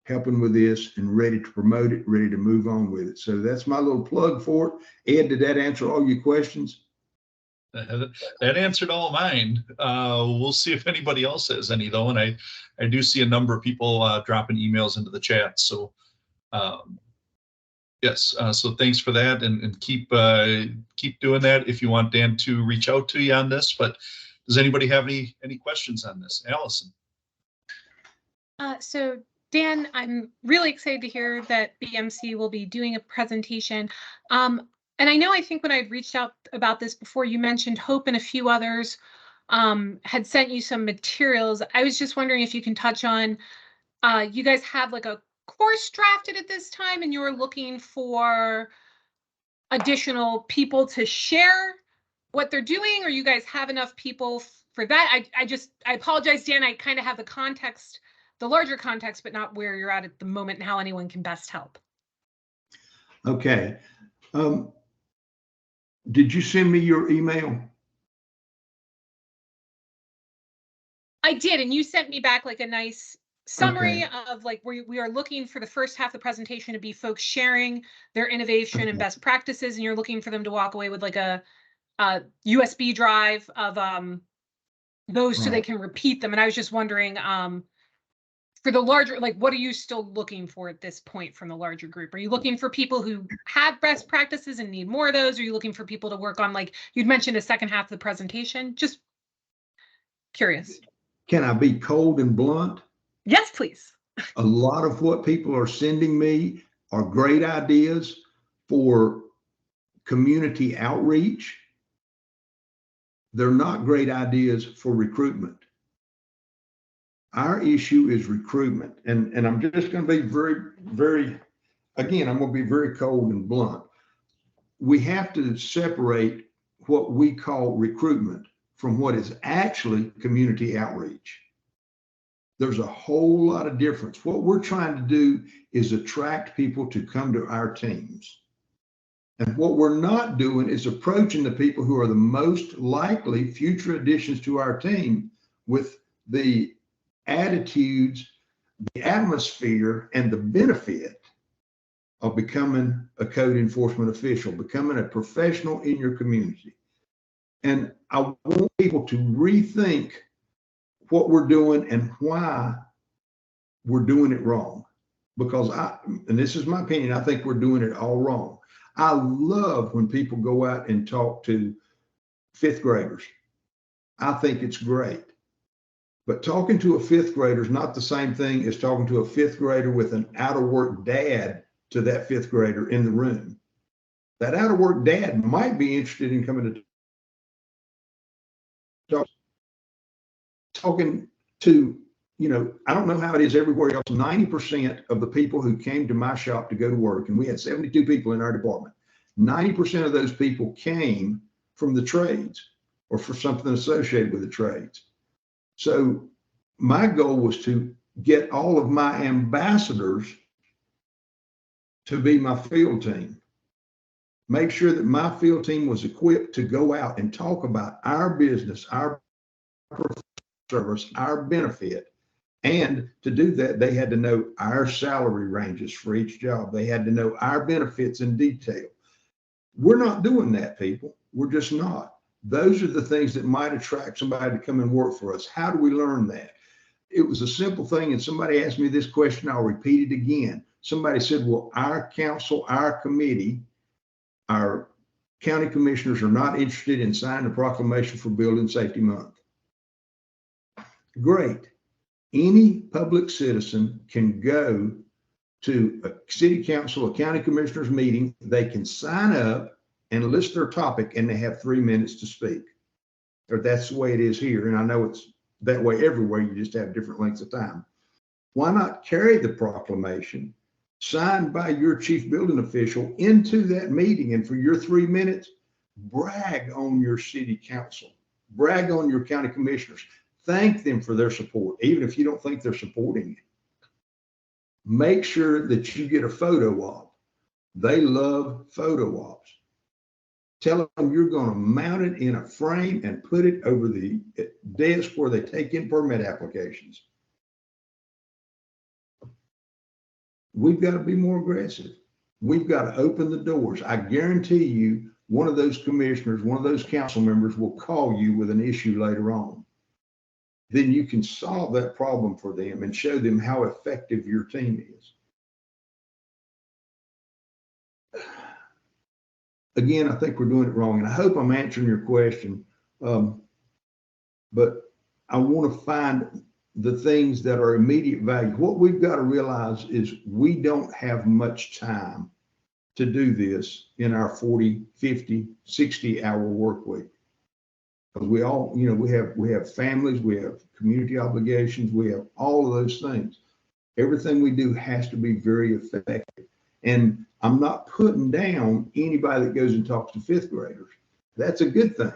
helping with this and ready to promote it, ready to move on with it. So that's my little plug for it. Ed, did that answer all your questions? That answered all mine. We'll see if anybody else has any though. And I do see a number of people dropping emails into the chat. So yes, so thanks for that, and keep doing that if you want Dan to reach out to you on this. But does anybody have any questions on this? Allison. So Dan, I'm really excited to hear that BMC will be doing a presentation. And I know, I think when I'd reached out about this before, you mentioned Hope and a few others had sent you some materials. I was just wondering if you can touch on, you guys have like a course drafted at this time and you're looking for additional people to share what they're doing, or you guys have enough people for that? I apologize, Dan, I kind of have the context, the larger context, but not where you're at the moment and how anyone can best help. Okay. Did you send me your email? I did, and you sent me back like a nice summary of like we are looking for the first half of the presentation to be folks sharing their innovation and best practices, and you're looking for them to walk away with like a USB drive of those so they can repeat them. And I was just wondering, for the larger, like, what are you still looking for at this point from the larger group? Are you looking for people who have best practices and need more of those? Are you looking for people to work on, like you'd mentioned, the second half of the presentation? Just curious. Can I be cold and blunt? Yes, please. A lot of what people are sending me are great ideas for community outreach. They're not great ideas for recruitment. Our issue is recruitment. And I'm just going to be very, again, I'm going to be very cold and blunt. We have to separate what we call recruitment from what is actually community outreach. There's a whole lot of difference. What we're trying to do is attract people to come to our teams. And what we're not doing is approaching the people who are the most likely future additions to our team with the attitudes, the atmosphere, and the benefit of becoming a code enforcement official, becoming a professional in your community. And I want people to rethink what we're doing and why we're doing it wrong. Because and this is my opinion, I think we're doing it all wrong. I love when people go out and talk to fifth graders. I think it's great. But talking to a fifth grader is not the same thing as talking to a fifth grader with an out-of-work dad to that fifth grader in the room. That out-of-work dad might be interested in coming to talking to, you know, I don't know how it is everywhere else. 90% of the people who came to my shop to go to work, and we had 72 people in our department, 90% of those people came from the trades or for something associated with the trades. So my goal was to get all of my ambassadors to be my field team. Make sure that my field team was equipped to go out and talk about our business, our service, our benefit, And to do that, they had to know our salary ranges for each job. They had to know our benefits in detail. We're not doing that, people. We're just not. Those are the things that might attract somebody to come and work for us. How do we learn that? It was a simple thing, and somebody asked me this question. I'll repeat it again. Somebody said, well, our council, our committee, our county commissioners are not interested in signing a proclamation for Building Safety Month. Great. Any public citizen can go to a city council, a county commissioners meeting. They can sign up and list their topic, and they have 3 minutes to speak. Or that's the way it is here. And I know it's that way everywhere. You just have different lengths of time. Why not carry the proclamation signed by your chief building official into that meeting, and for your 3 minutes, brag on your city council, brag on your county commissioners, thank them for their support, even if you don't think they're supporting you. Make sure that you get a photo op. They love photo ops. Tell them you're going to mount it in a frame and put it over the desk where they take in permit applications. We've got to be more aggressive. We've got to open the doors. I guarantee you, one of those commissioners, one of those council members will call you with an issue later on. Then you can solve that problem for them and show them how effective your team is. Again, I think we're doing it wrong, and I hope I'm answering your question. But I want to find the things that are immediate value. What we've got to realize is we don't have much time to do this in our 40, 50, 60-hour work week. We all, you know, we have families, we have community obligations, we have all of those things. Everything we do has to be very effective. And I'm not putting down anybody that goes and talks to fifth graders. That's a good thing.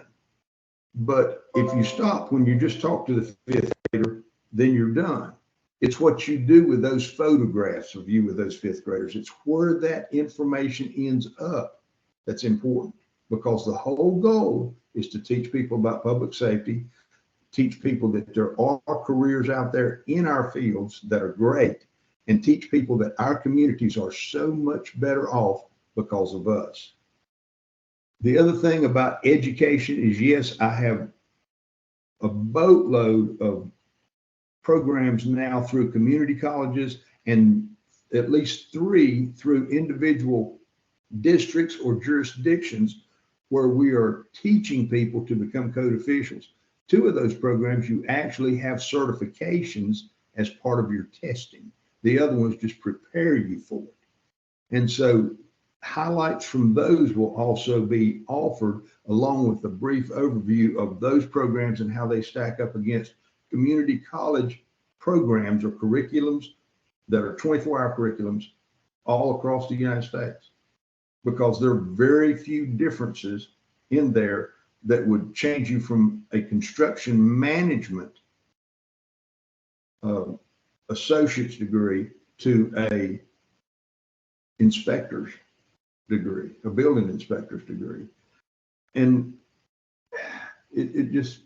But if you stop when you just talk to the fifth grader, then you're done. It's what you do with those photographs of you with those fifth graders. It's where that information ends up that's important, because the whole goal is to teach people about public safety, teach people that there are careers out there in our fields that are great, and teach people that our communities are so much better off because of us. The other thing about education is, yes, I have a boatload of programs now through community colleges, and at least 3 through individual districts or jurisdictions where we are teaching people to become code officials. 2 of those programs, you actually have certifications as part of your testing. The other ones just prepare you for it. And so highlights from those will also be offered, along with a brief overview of those programs and how they stack up against community college programs or curriculums that are 24-hour curriculums all across the United States, because there are very few differences in there that would change you from a construction management associate's degree to a inspector's degree, a building inspector's degree. And it just,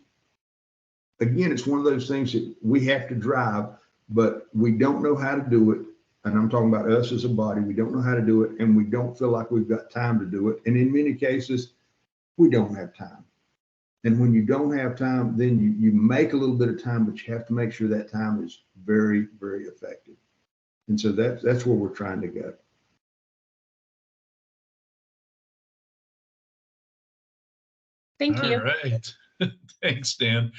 again, it's one of those things that we have to drive, but we don't know how to do it. And I'm talking about us as a body. We don't know how to do it, and we don't feel like we've got time to do it. And in many cases, we don't have time. And when you don't have time, then you make a little bit of time, but you have to make sure that time is very, very effective. And so that's where we're trying to go. Thank you. All right. Thanks, Dan.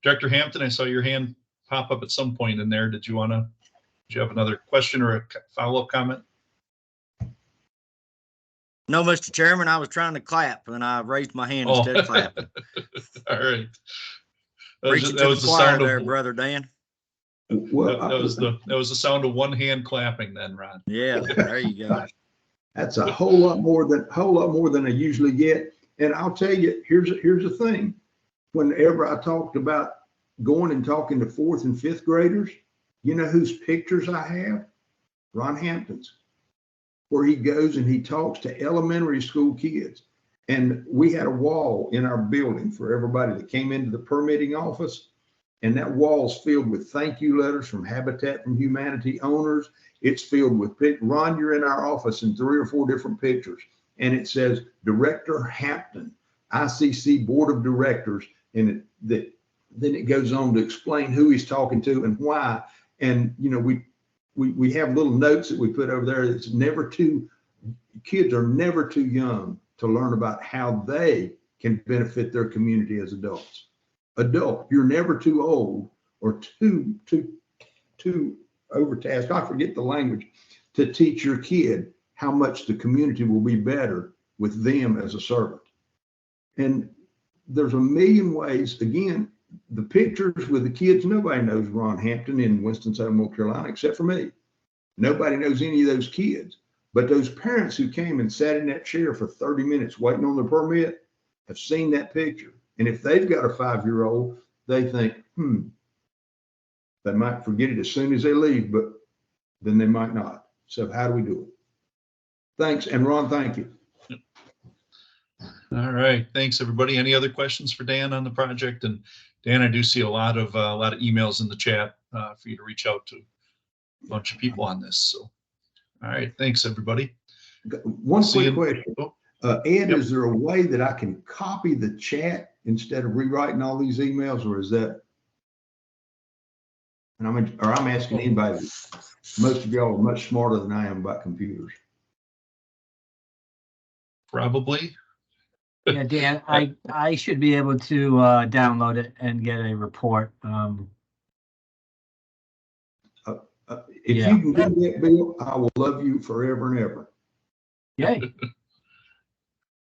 Director Hampton, I saw your hand pop up at some point in there. Did you have another question or a follow-up comment? No, Mr. Chairman, I was trying to clap and I raised my hand instead of clapping. All right. Preaching to the choir there, Brother Dan. Well, that was the sound of one hand clapping then, Ron. Yeah, there you go. That's a whole lot more than I usually get. And I'll tell you, here's the thing. Whenever I talked about going and talking to 4th and 5th graders, you know whose pictures I have? Ron Hampton's, where he goes and he talks to elementary school kids. And we had a wall in our building for everybody that came into the permitting office. And that wall's filled with thank you letters from Habitat for Humanity owners. It's filled with Ron, you're in our office in 3 or 4 different pictures. And it says Director Hampton, ICC Board of Directors. And then it goes on to explain who he's talking to and why. And, you know, we have little notes that we put over there. It's never too, kids are never too young to learn about how they can benefit their community as adults. You're never too old or too overtasked. I forget the language to teach your kid how much the community will be better with them as a servant. And there's a million ways. Again, the pictures with the kids, nobody knows Ron Hampton in Winston-Salem, North Carolina, except for me. Nobody knows any of those kids. But those parents who came and sat in that chair for 30 minutes waiting on their permit have seen that picture. And if they've got a 5-year-old, they think, they might forget it as soon as they leave, but then they might not. So how do we do it? Thanks. And Ron, thank you. All right. Thanks, everybody. Any other questions for Dan on the project? And Dan, I do see a lot of emails in the chat for you to reach out to a bunch of people on this. So, all right. Thanks, everybody. One quick question. Ed, Is there a way that I can copy the chat instead of rewriting all these emails, or is that? And I'm asking anybody. Most of y'all are much smarter than I am about computers. Probably. Yeah, Dan, I should be able to download it and get a report. If you can do that, Bill, I will love you forever and ever. Yay.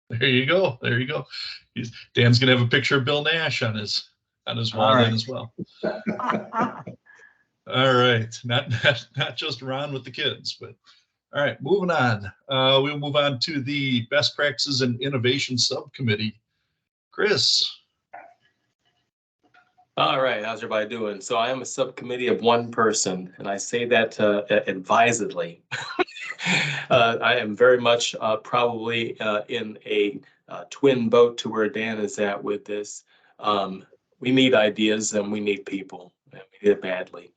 There you go. There you go. Dan's gonna have a picture of Bill Nash on his wall then as well. All right, not just Ron with the kids, but all right, moving on. We'll move on to the Best Practices and Innovation Subcommittee. Chris. All right, how's everybody doing? So I am a subcommittee of one person, and I say that advisedly. I am very much probably in a twin boat to where Dan is at with this. We need ideas and we need people. We need it badly.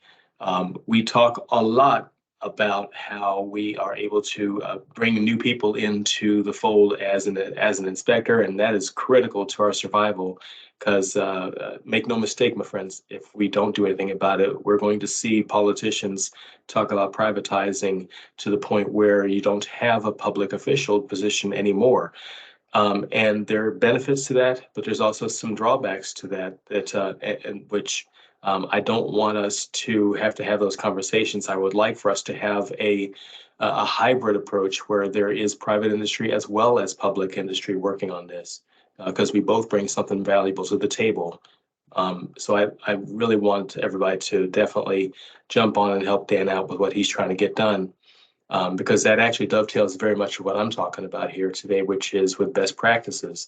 We talk a lot about how we are able to bring new people into the fold as an inspector, and that is critical to our survival. Because make no mistake, my friends, if we don't do anything about it, we're going to see politicians talk about privatizing to the point where you don't have a public official position anymore. And there are benefits to that, but there's also some drawbacks to that, which I don't want us to have those conversations. I would like for us to have a hybrid approach where there is private industry as well as public industry working on this. Because we both bring something valuable to the table. So I really want everybody to definitely jump on and help Dan out with what he's trying to get done, because that actually dovetails very much with what I'm talking about here today, which is with best practices.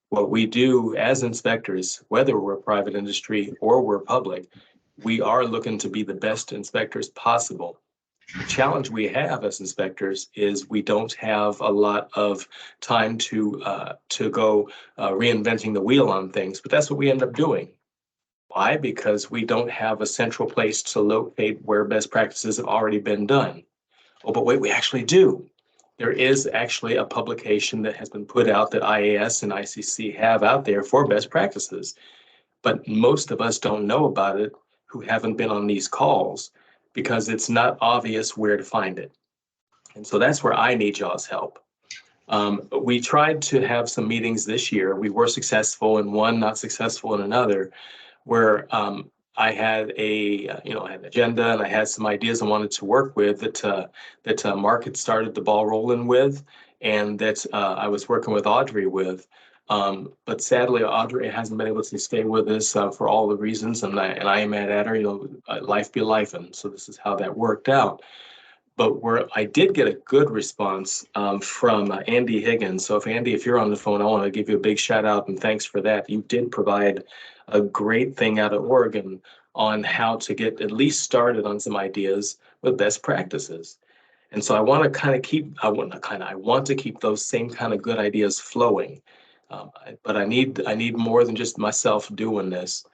What we do as inspectors, whether we're private industry or we're public, we are looking to be the best inspectors possible. The challenge we have as inspectors is we don't have a lot of time to go reinventing the wheel on things, but that's what we end up doing. Why? Because we don't have a central place to locate where best practices have already been done. Oh, but wait, we actually do. There is actually a publication that has been put out that IAS and ICC have out there for best practices, but most of us don't know about it who haven't been on these calls, because it's not obvious where to find it. And so that's where I need y'all's help. We tried to have some meetings this year. We were successful in one, not successful in another, where I had an agenda and I had some ideas I wanted to work with that Mark had started the ball rolling with, and that I was working with Audrey with. But sadly, Audrey hasn't been able to stay with us for all the reasons, and I am mad at her. Life be life, and so this is how that worked out. But where I did get a good response from Andy Higgins. So if you're on the phone, I want to give you a big shout out and thanks for that. You did provide a great thing out of Oregon on how to get at least started on some ideas with best practices. And so I want to keep those same kind of good ideas flowing. But I need more than just myself doing this.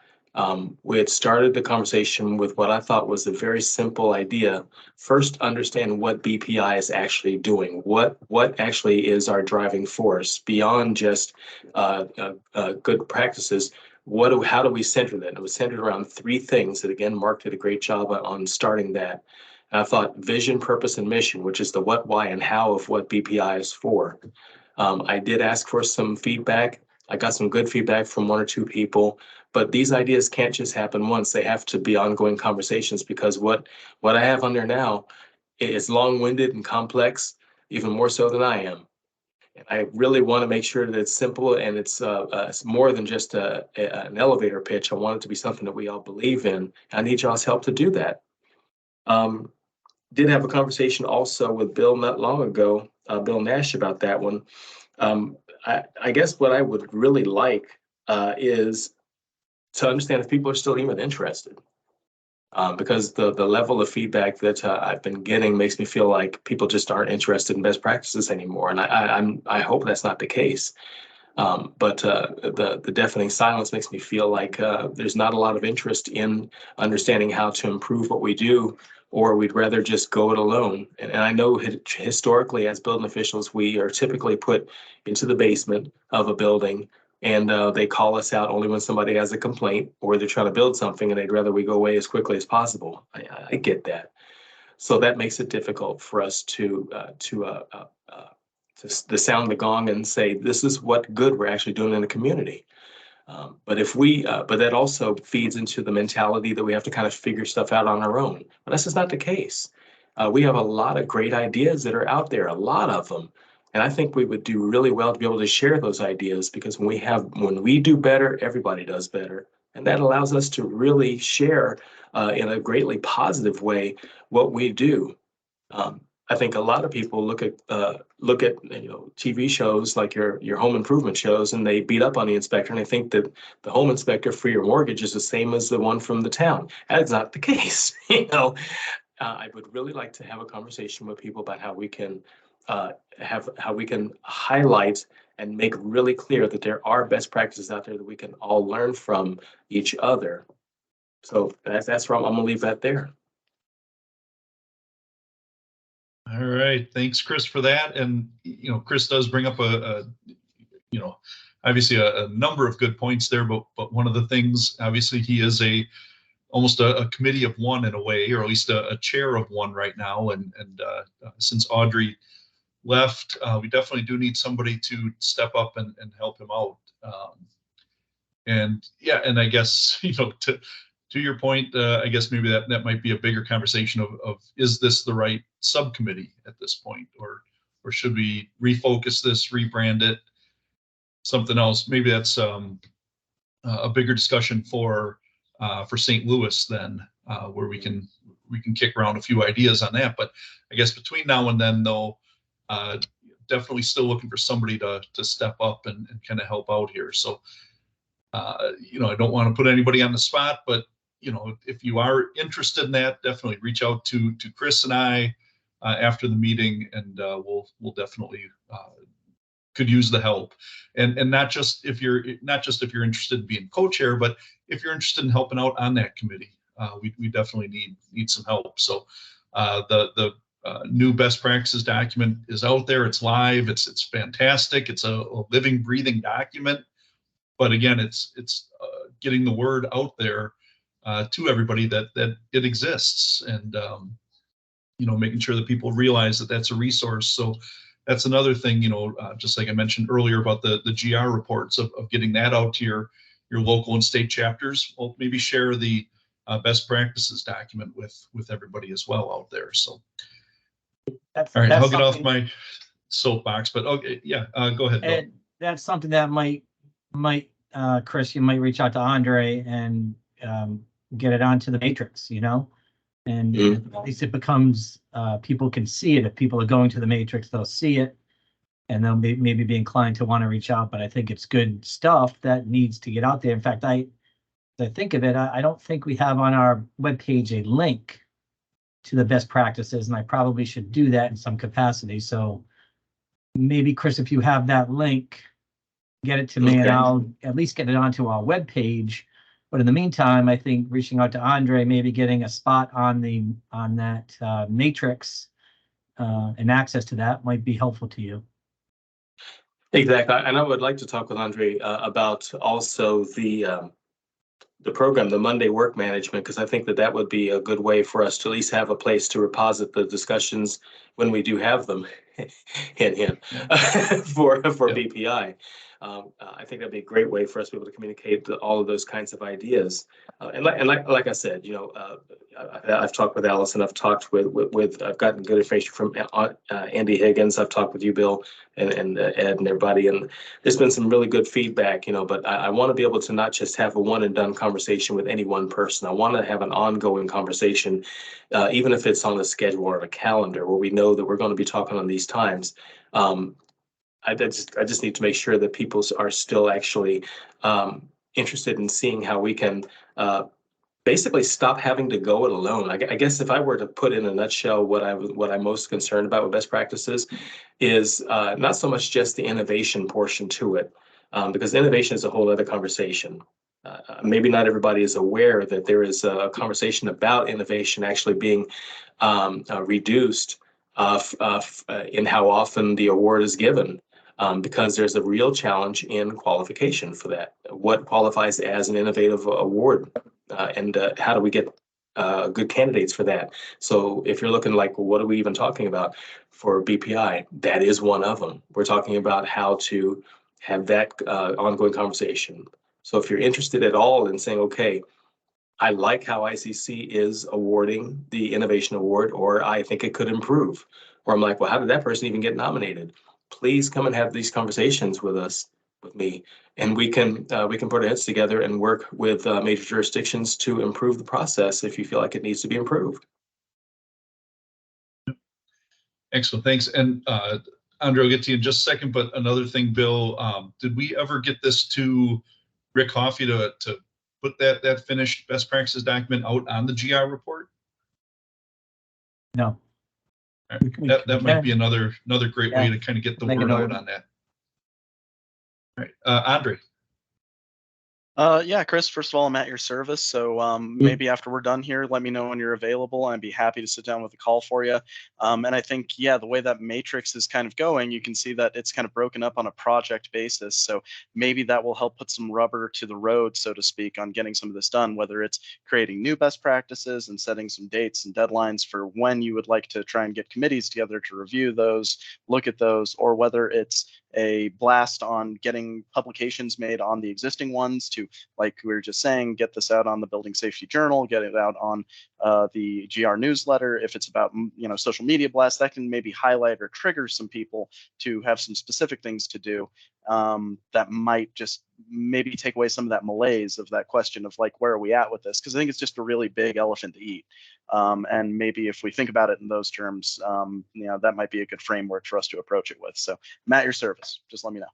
We had started the conversation with what I thought was a very simple idea. First, understand what BPI is actually doing. What actually is our driving force beyond just good practices? How do we center that? It was centered around three things that, again, Mark did a great job on starting that. And I thought vision, purpose, and mission, which is the what, why, and how of what BPI is for. I did ask for some feedback. I got some good feedback from one or two people, but these ideas can't just happen once. They have to be ongoing conversations, because what I have on there now is long-winded and complex, even more so than I am. I really want to make sure that it's simple and it's more than just an elevator pitch. I want it to be something that we all believe in. I need y'all's help to do that. Did have a conversation also with Bill not long ago, Bill Nash, about that one. I guess what I would really like is to understand if people are still even interested. Because the level of feedback that I've been getting makes me feel like people just aren't interested in best practices anymore. And I hope that's not the case. But the deafening silence makes me feel like there's not a lot of interest in understanding how to improve what we do, or we'd rather just go it alone. And I know historically, as building officials, we are typically put into the basement of a building, and they call us out only when somebody has a complaint or they're trying to build something and they'd rather we go away as quickly as possible. I get that. So that makes it difficult for us to sound the gong and say, this is what good we're actually doing in the community. But that also feeds into the mentality that we have to kind of figure stuff out on our own. But this is not the case. We have a lot of great ideas that are out there, a lot of them. And I think we would do really well to be able to share those ideas, because when we do better, everybody does better. And that allows us to really share in a greatly positive way what we do. I think a lot of people look at TV shows like your home improvement shows, and they beat up on the inspector, and they think that the home inspector for your mortgage is the same as the one from the town. That's not the case. I would really like to have a conversation with people about how we can highlight and make really clear that there are best practices out there that we can all learn from each other. So that's where I'm gonna leave that there. All right, thanks, Chris, for that. And Chris does bring up obviously a number of good points there, but one of the things, obviously, he is almost a committee of one in a way, or at least a chair of one right now. And since Audrey left, we definitely do need somebody to step up and help him out. And I guess to your point, I guess maybe that might be a bigger conversation of is this the right subcommittee at this point, or should we refocus this, rebrand it, something else? Maybe that's a bigger discussion for St. Louis then, where we can kick around a few ideas on that. But I guess between now and then, though, definitely still looking for somebody to step up and kind of help out here. So I don't want to put anybody on the spot, but if you are interested in that, definitely reach out to Chris and I after the meeting, and we'll definitely could use the help. And not just if you're interested in being co-chair, but if you're interested in helping out on that committee, we definitely need some help. So the new best practices document is out there. It's live. It's fantastic. It's a living, breathing document. But again, it's getting the word out there to everybody that it exists, and making sure that people realize that that's a resource. So that's another thing, just like I mentioned earlier about the GR reports of getting that out to your local and state chapters. Well, maybe share the best practices document with everybody as well out there. So all right, I'll get off my soapbox, but okay, go ahead, Bill. And that's something that might Chris, you might reach out to Andre and get it onto the matrix, and at least it becomes people can see it. If people are going to the matrix, they'll see it, and they'll maybe be inclined to want to reach out. But I think it's good stuff that needs to get out there. In fact, I think of it, I don't think we have on our webpage a link to the best practices, and I probably should do that in some capacity. So maybe, Chris, if you have that link, get it to me, and I'll at least get it onto our webpage But in the meantime, I think reaching out to Andre, maybe getting a spot on that matrix and access to that might be helpful to you. Exactly. And I would like to talk with Andre about also the program, the Monday work management, because I think that would be a good way for us to at least have a place to reposit the discussions when we do have them. hint, hint, for BPI. I think that'd be a great way for us to be able to communicate all of those kinds of ideas. And like I said, I've talked with Allison. I've talked with I've gotten good information from Andy Higgins. I've talked with you, Bill, and Ed and everybody. And there's been some really good feedback, but I want to be able to not just have a one and done conversation with any one person. I want to have an ongoing conversation, even if it's on the schedule or a calendar where we know that we're going to be talking on these times. I just need to make sure that people are still actually interested in seeing how we can basically stop having to go it alone. I guess if I were to put in a nutshell what I'm most concerned about with best practices is not so much just the innovation portion to it, because innovation is a whole other conversation. Maybe not everybody is aware that there is a conversation about innovation actually being reduced in how often the award is given. Because there's a real challenge in qualification for that. What qualifies as an innovative award, and how do we get good candidates for that? So if you're looking like, well, what are we even talking about for BPI? That is one of them. We're talking about how to have that ongoing conversation. So if you're interested at all in saying, okay, I like how ICC is awarding the innovation award, or I think it could improve, or I'm like, well, how did that person even get nominated? Please come and have these conversations with me, and we can put our heads together and work with major jurisdictions to improve the process if you feel like it needs to be improved. Excellent, thanks. And Andre, I'll get to you in just a second, but another thing, Bill, did we ever get this to Rick Coffey to put that finished best practices document out on the GR report? No. That might be another great way to kind of get the word out on that. All right, Andre. Yeah, Chris, first of all, I'm at your service. So maybe after we're done here, let me know when you're available. I'd be happy to sit down with a call for you. And I think, yeah, the way that matrix is kind of going, you can see that it's kind of broken up on a project basis. So maybe that will help put some rubber to the road, so to speak, on getting some of this done, whether it's creating new best practices and setting some dates and deadlines for when you would like to try and get committees together to review those, look at those, or whether it's a blast on getting publications made on the existing ones to, like we were just saying, get this out on the Building Safety Journal, get it out on the GR newsletter. If it's about, social media blasts, that can maybe highlight or trigger some people to have some specific things to do that might just maybe take away some of that malaise of that question of like, where are we at with this? Because I think it's just a really big elephant to eat. And maybe if we think about it in those terms, that might be a good framework for us to approach it with. So I'm at your service. Just let me know.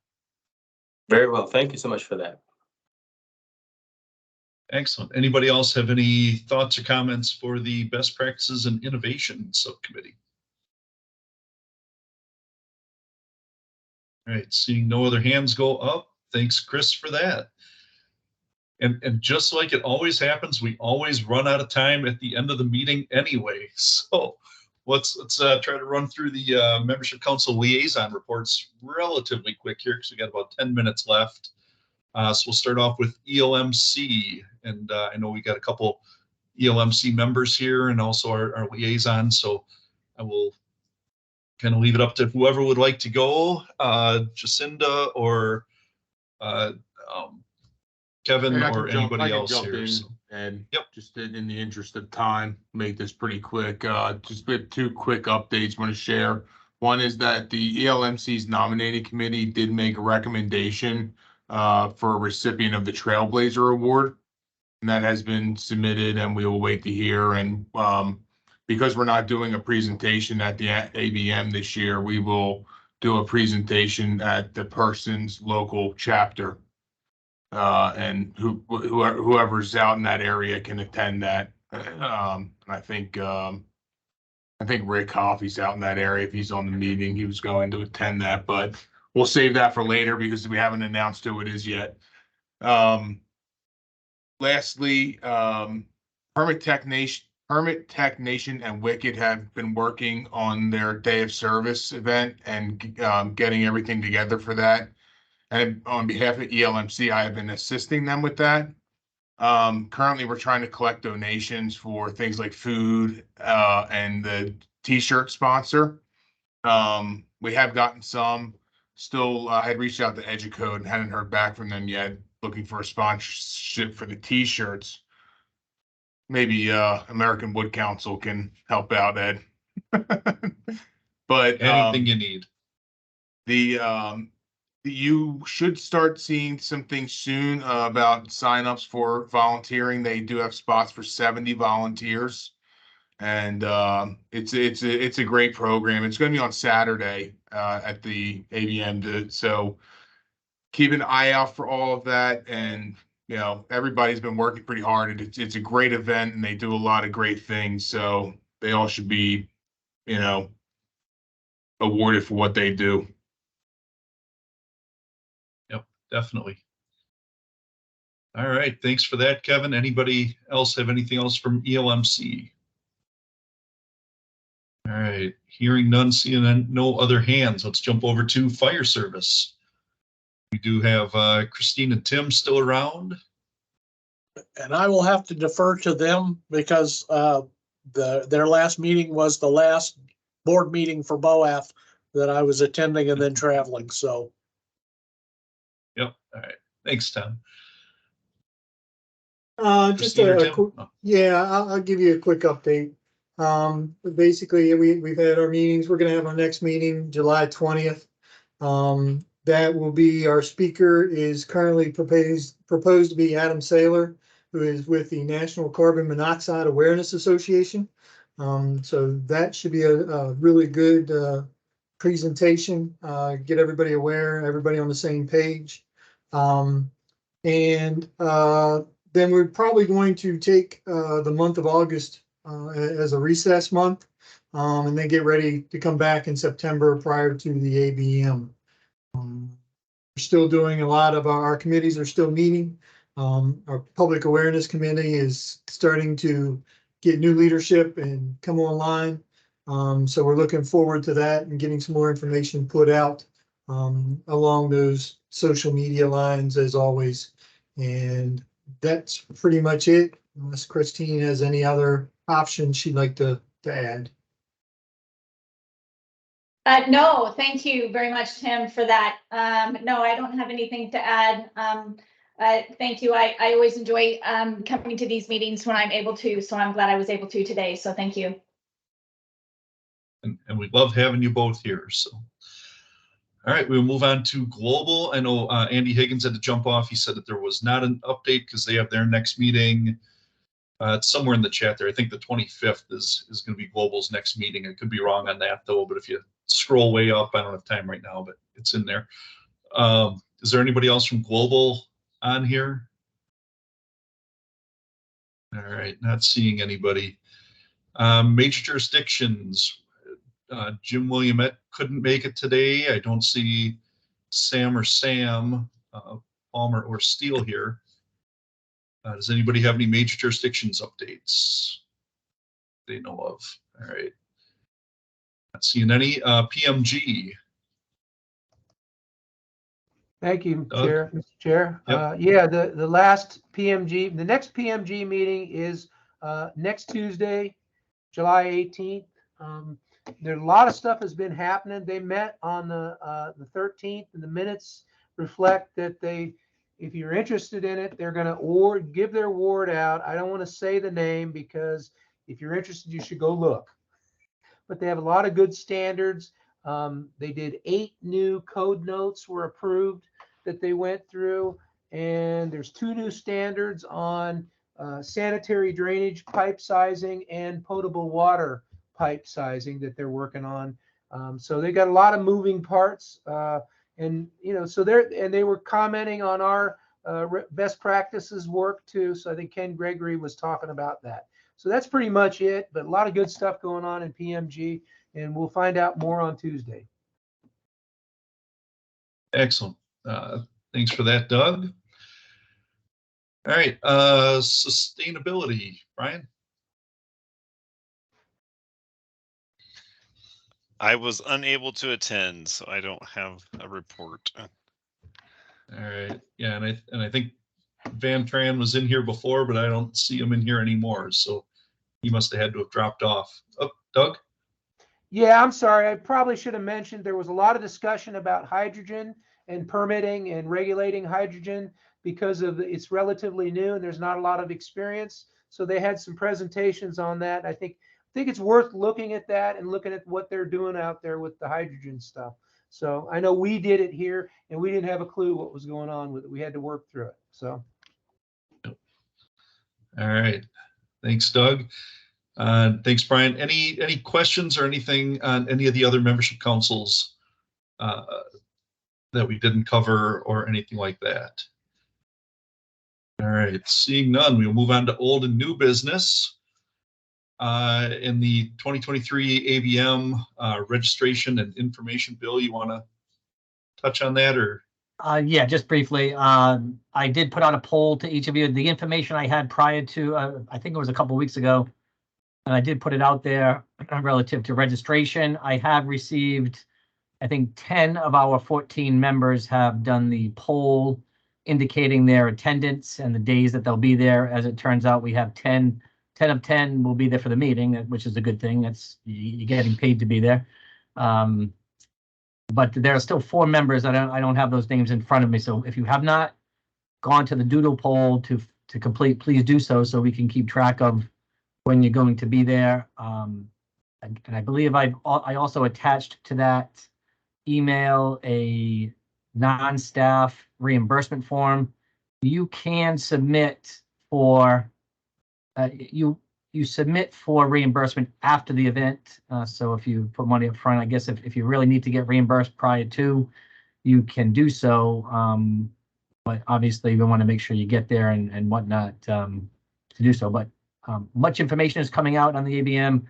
Very well. Thank you so much for that. Excellent. Anybody else have any thoughts or comments for the Best Practices and Innovation Subcommittee? All right, seeing no other hands go up. Thanks, Chris, for that. And just like it always happens, we always run out of time at the end of the meeting anyway. So let's try to run through the Membership Council Liaison reports relatively quick here, because we got about 10 minutes left. So we'll start off with ELMC, and I know we got a couple ELMC members here and also our liaison, so I will kind of leave it up to whoever would like to go, Jacinda or Kevin or anybody else here. And just in the interest of time, make this pretty quick. Just with two quick updates I want to share. One is that the ELMC's nominating committee did make a recommendation for a recipient of the Trailblazer Award, and that has been submitted, and we will wait to hear. And because we're not doing a presentation at the ABM this year, we will do a presentation at the person's local chapter, and whoever's out in that area can attend that. I think Rick Coffey's out in that area. If he's on the meeting, he was going to attend that, but we'll save that for later because we haven't announced who it is yet. Lastly, Permit Tech Nation and Wicked have been working on their day of service event and getting everything together for that. And on behalf of ELMC, I have been assisting them with that. Currently, we're trying to collect donations for things like food and the T-shirt sponsor. We have gotten some. Still, I had reached out to Educode and hadn't heard back from them yet, looking for a sponsorship for the T-shirts. Maybe American Wood Council can help out, Ed. But anything you need. You should start seeing some things soon about signups for volunteering. They do have spots for 70 volunteers, and it's a great program. It's going to be on Saturday at the ABM. So keep an eye out for all of that. And you know, everybody's been working pretty hard, and it's a great event, and they do a lot of great things. So they all should be, you know, awarded for what they do. Yep, definitely. All right, thanks for that, Kevin. Anybody else have anything else from ELMC? All right, hearing none, seeing no other hands, let's jump over to fire service. We do have Christine and Tim still around. And I will have to defer to them because their last meeting was the last board meeting for BOAF that I was attending and then traveling, so. Yep, all right, thanks, Tom. Just Christine or a Tim? quick, yeah, I'll give you a quick update. Basically, we've had our meetings. We're gonna have our next meeting July 20th. That will be, our speaker is currently proposed to be Adam Saylor, who is with the National Carbon Monoxide Awareness Association. So that should be a really good presentation, get everybody aware, everybody on the same page. Then we're probably going to take the month of August as a recess month, and then get ready to come back in September prior to the ABM. We're still doing a lot of our committees are still meeting. Our Public Awareness Committee is starting to get new leadership and come online. So we're looking forward to that and getting some more information put out along those social media lines as always. And that's pretty much it, unless Christine has any other options she'd like to add. No, thank you very much, Tim, for that. No, I don't have anything to add. Thank you. I always enjoy coming to these meetings when I'm able to, so I'm glad I was able to today. So thank you. And we love having you both here. So, all right, we'll move on to global. I know Andy Higgins had to jump off. He said that there was not an update because they have their next meeting. It's somewhere in the chat there. I think the 25th is going to be global's next meeting. I could be wrong on that though, but if you scroll way up, I don't have time right now, but it's in there. Is there anybody else from global on here? All right, not seeing anybody. Major jurisdictions. Jim Williamette couldn't make it today. I don't see Sam Palmer or Steele here. Does anybody have any major jurisdictions updates they know of? All right. Not seeing any. PMG. Thank you, Doug? Mr. Chair. Yep. Yeah, the last PMG, the next PMG meeting is next Tuesday, July 18th. There's a lot of stuff has been happening. They met on the 13th, and the minutes reflect that if you're interested in it, they're going to give their award out. I don't want to say the name because if you're interested, you should go look. But they have a lot of good standards. They did 8 new code notes were approved that they went through, and there's 2 new standards on sanitary drainage pipe sizing and potable water pipe sizing that they're working on. So they got a lot of moving parts, and so they were commenting on our best practices work too. So I think Ken Gregory was talking about that. So that's pretty much it, but a lot of good stuff going on in PMG, and we'll find out more on Tuesday. Excellent. Thanks for that, Doug. All right, sustainability, Brian. I was unable to attend, so I don't have a report. All right, yeah, and I think Van Tran was in here before, but I don't see him in here anymore, so he must have had to have dropped off. Oh, Doug? Yeah, I'm sorry. I probably should have mentioned there was a lot of discussion about hydrogen and permitting and regulating hydrogen because of it's relatively new and there's not a lot of experience. So they had some presentations on that. I think it's worth looking at that and looking at what they're doing out there with the hydrogen stuff. So I know we did it here and we didn't have a clue what was going on with it. We had to work through it. So. All right. Thanks, Doug. Thanks, Brian. Any questions or anything on any of the other membership councils that we didn't cover or anything like that? All right, seeing none, we'll move on to old and new business. In the 2023 ABM registration and information bill, you want to touch on that or? Yeah, just briefly. I did put out a poll to each of you. The information I had prior to, I think it was a couple weeks ago, and I did put it out there relative to registration. I have received, I think 10 of our 14 members have done the poll indicating their attendance and the days that they'll be there. As it turns out, we have 10 of 10 will be there for the meeting, which is a good thing. That's you're getting paid to be there. But there are still 4 members. I don't have those names in front of me. So if you have not gone to the doodle poll to complete, please do so we can keep track of when you're going to be there. And I believe I also attached to that email a non-staff reimbursement form. You can submit for you submit for reimbursement after the event. So if you put money up front, I guess if you really need to get reimbursed prior to, you can do so. But obviously we want to make sure you get there and whatnot to do so. But much information is coming out on the ABM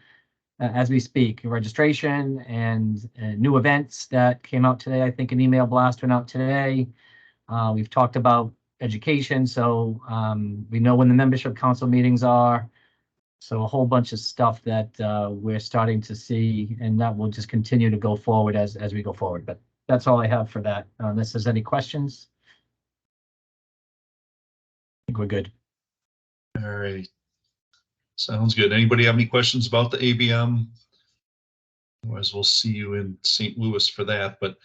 as we speak. Registration and new events that came out today. I think an email blast went out today. We've talked about education, so we know when the membership council meetings are. So a whole bunch of stuff that we're starting to see, and that will just continue to go forward as we go forward. But that's all I have for that. Unless there's any questions. I think we're good. All right. Sounds good. Anybody have any questions about the ABM? Otherwise, we'll see you in St. Louis for that. But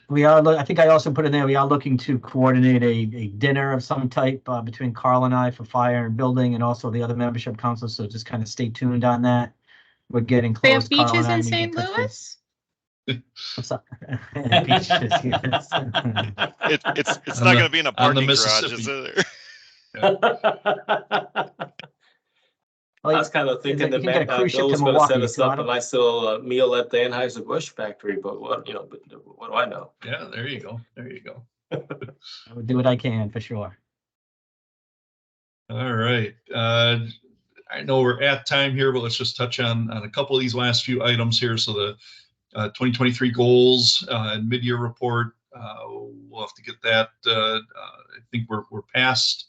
we are. I think I also put in there. We are looking to coordinate a dinner of some type between Carl and I for fire and building, and also the other membership councils. So just kind of stay tuned on that. We're getting They close. have beaches in St. Louis? What's up? Beaches, yes. It's not going to be in a parking garage, is it? I was kind of thinking that Bill was going to set us up a nice little meal at the Anheuser-Busch factory, but what do I know? Yeah, there you go. There you go. I would do what I can for sure. All right. I know we're at time here, but let's just touch on a couple of these last few items here. So the 2023 goals and mid-year report, we'll have to get that. I think we're past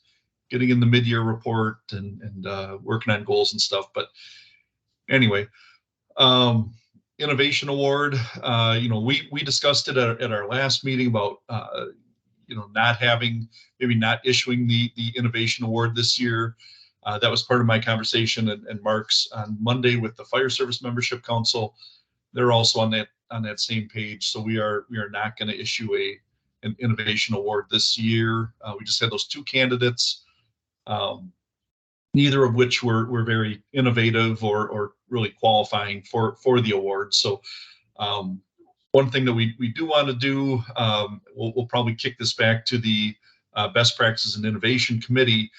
getting in the mid-year report and working on goals and stuff. But anyway, innovation award, we discussed it at our last meeting about, not issuing the innovation award this year. That was part of my conversation and Mark's on Monday with the Fire Service Membership Council. They're also on that same page. So we are not going to issue an innovation award this year. We just had those 2 candidates. Neither of which were very innovative or really qualifying for the award. So one thing that we do want to do, we'll probably kick this back to the Best Practices and Innovation Committee,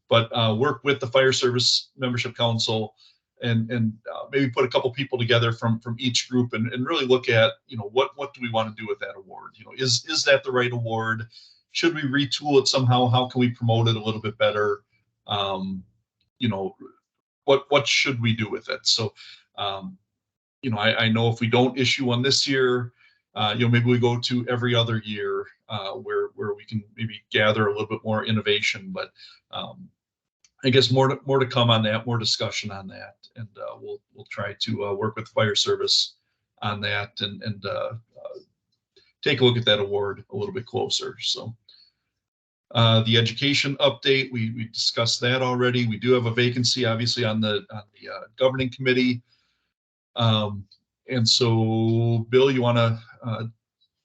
but work with the Fire Service Membership Council and maybe put a couple people together from each group and really look at, what do we want to do with that award? Is that the right award? Should we retool it somehow? How can we promote it a little bit better? What should we do with it? So, I know if we don't issue one this year, maybe we go to every other year where we can maybe gather a little bit more innovation. But I guess more to come on that, more discussion on that, and we'll try to work with fire service on that and take a look at that award a little bit closer. So the education update, we discussed that already. We do have a vacancy, obviously, on the governing committee. And so, Bill, you want to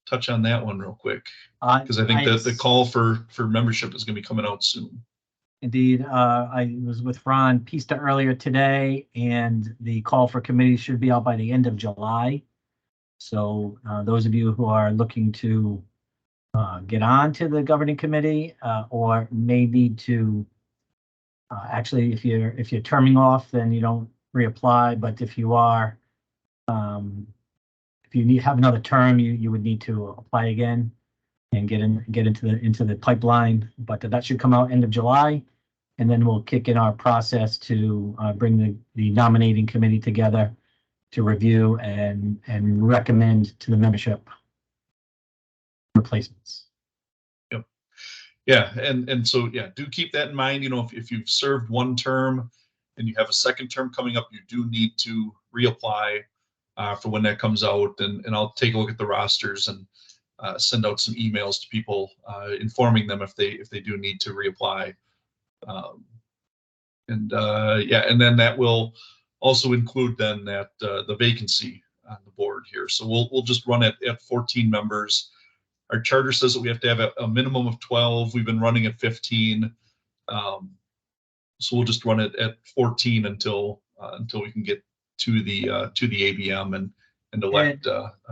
touch on that one real quick? Because I think that the call for membership is going to be coming out soon. Indeed, I was with Ron Pista earlier today, and the call for committees should be out by the end of July. So those of you who are looking to get on to the governing committee or may need to actually, if you're terming off, then you don't reapply. But if you are, if you have another term, you would need to apply again and get into the pipeline. But that should come out end of July, and then we'll kick in our process to bring the nominating committee together to review and recommend to the membership replacements. Yep. Yeah, and so yeah, do keep that in mind. If you've served one term and you have a second term coming up, you do need to reapply for when that comes out. And I'll take a look at the rosters and send out some emails to people informing them if they do need to reapply. And then that will also include then that the vacancy on the board here. So we'll just run it at 14 members. Our charter says that we have to have a minimum of 12. We've been running at 15. So we'll just run it at 14 until we can get to the ABM and elect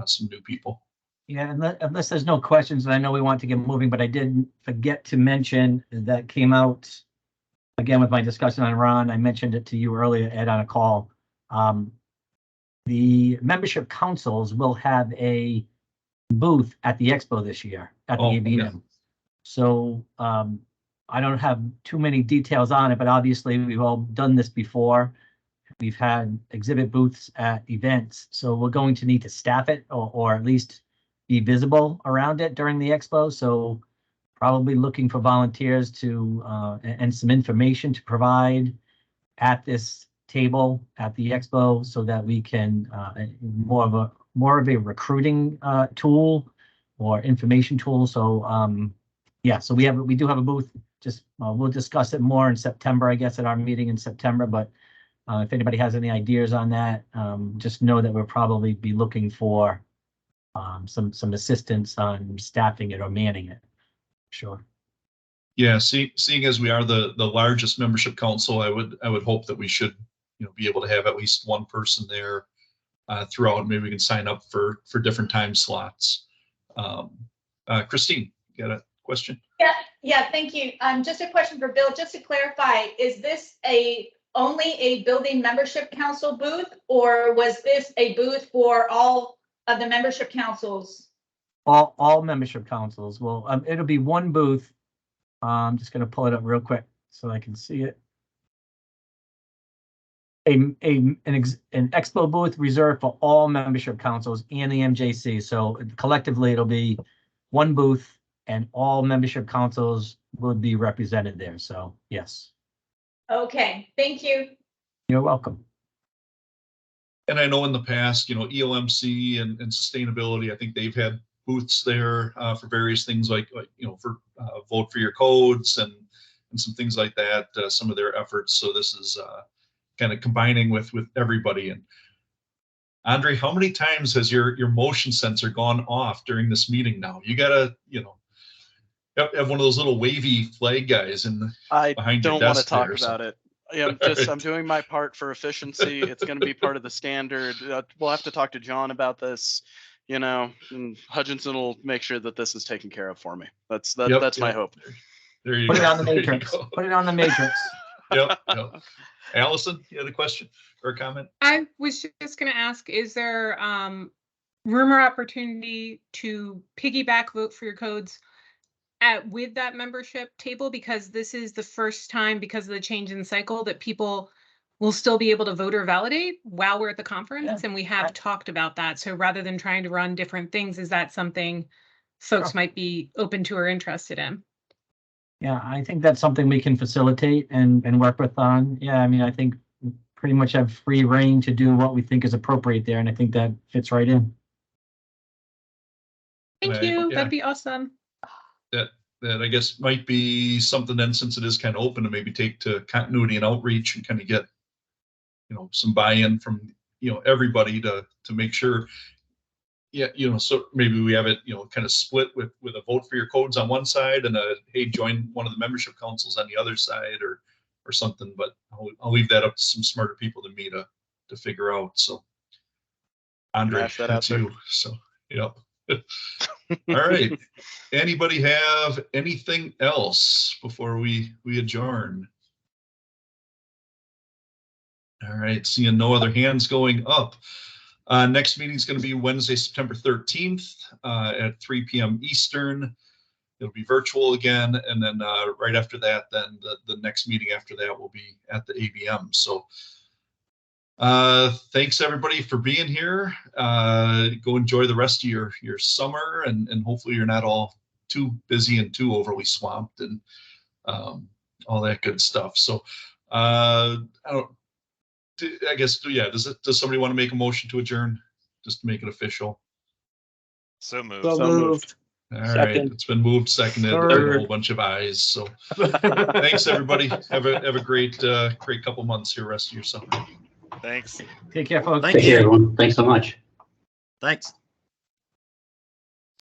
some new people. Yeah, unless there's no questions, and I know we want to get moving, but I did forget to mention that came out again with my discussion on Ron. I mentioned it to you earlier, Ed, on a call. The membership councils will have a booth at the expo this year at the ABM. Yeah. So I don't have too many details on it, but obviously we've all done this before. We've had exhibit booths at events, so we're going to need to staff it or at least be visible around it during the expo. So probably looking for volunteers to and some information to provide at this table at the expo, so that we can more of a recruiting tool or information tool. So yeah, so we do have a booth. Just we'll discuss it more in September, I guess, at our meeting in September. But if anybody has any ideas on that, just know that we'll probably be looking for some assistance on staffing it or manning it. Sure. Yeah, seeing as we are the largest membership council, I would hope that we should be able to have at least one person there throughout. Maybe we can sign up for different time slots. Christine, you got a question? Yeah, thank you. Just a question for Bill, just to clarify, is this only a building membership council booth, or was this a booth for all of the membership councils? All membership councils. Well, it'll be one booth. I'm just going to pull it up real quick so I can see it. An expo booth reserved for all membership councils and the MJC. So collectively, it'll be one booth, and all membership councils will be represented there. So yes. Okay, thank you. You're welcome. And I know in the past, ELMC and sustainability, I think they've had booths there for various things like for vote for your codes and some things like that, some of their efforts. So this is kind of combining with everybody. And Andre, how many times has your motion sensor gone off during this meeting now? You gotta, have one of those little wavy flag guys behind your desk. I don't want to talk there, about it. I'm doing my part for efficiency. It's going to be part of the standard. We'll have to talk to John about this, and Hutchinson will make sure that this is taken care of for me. That's my hope. There you Put go. it on the matrix. Put it on the matrix. Yep. Allison, you had a question or a comment? I was just going to ask, is there room or opportunity to piggyback vote for your codes with that membership table? Because this is the first time, because of the change in cycle, that people we'll still be able to voter validate while we're at the conference. Yeah. And we have talked about that. So rather than trying to run different things, is that something folks might be open to or interested in? Yeah, I think that's something we can facilitate and work with on. Yeah, I mean, I think we pretty much have free reign to do what we think is appropriate there, and I think that fits right in. Thank you. That'd be awesome. That I guess might be something then, since it is kind of open, to maybe take to continuity and outreach and kind of get, some buy-in from, everybody to make sure. Yeah, so maybe we have it, kind of split with a vote for your codes on one side and hey, join one of the membership councils on the other side or something. But I'll leave that up to some smarter people than me to figure out. So, Andre, that's you. So, yep. All right. Anybody have anything else before we adjourn? All right. Seeing no other hands going up. Next meeting is going to be Wednesday, September 13th at 3 p.m. Eastern. It'll be virtual again. And then right after that, then the next meeting after that will be at the ABM. So thanks everybody for being here. Go enjoy the rest of your summer and hopefully you're not all too busy and too overly swamped and all that good stuff. So I guess, yeah, does somebody want to make a motion to adjourn just to make it official? So moved. So moved. All right, it's been moved, seconded, and a whole bunch of ayes. So thanks everybody. Have a great couple months here, rest of your summer. Thanks. Take care, folks. Take care, everyone. Thanks so much. Thanks.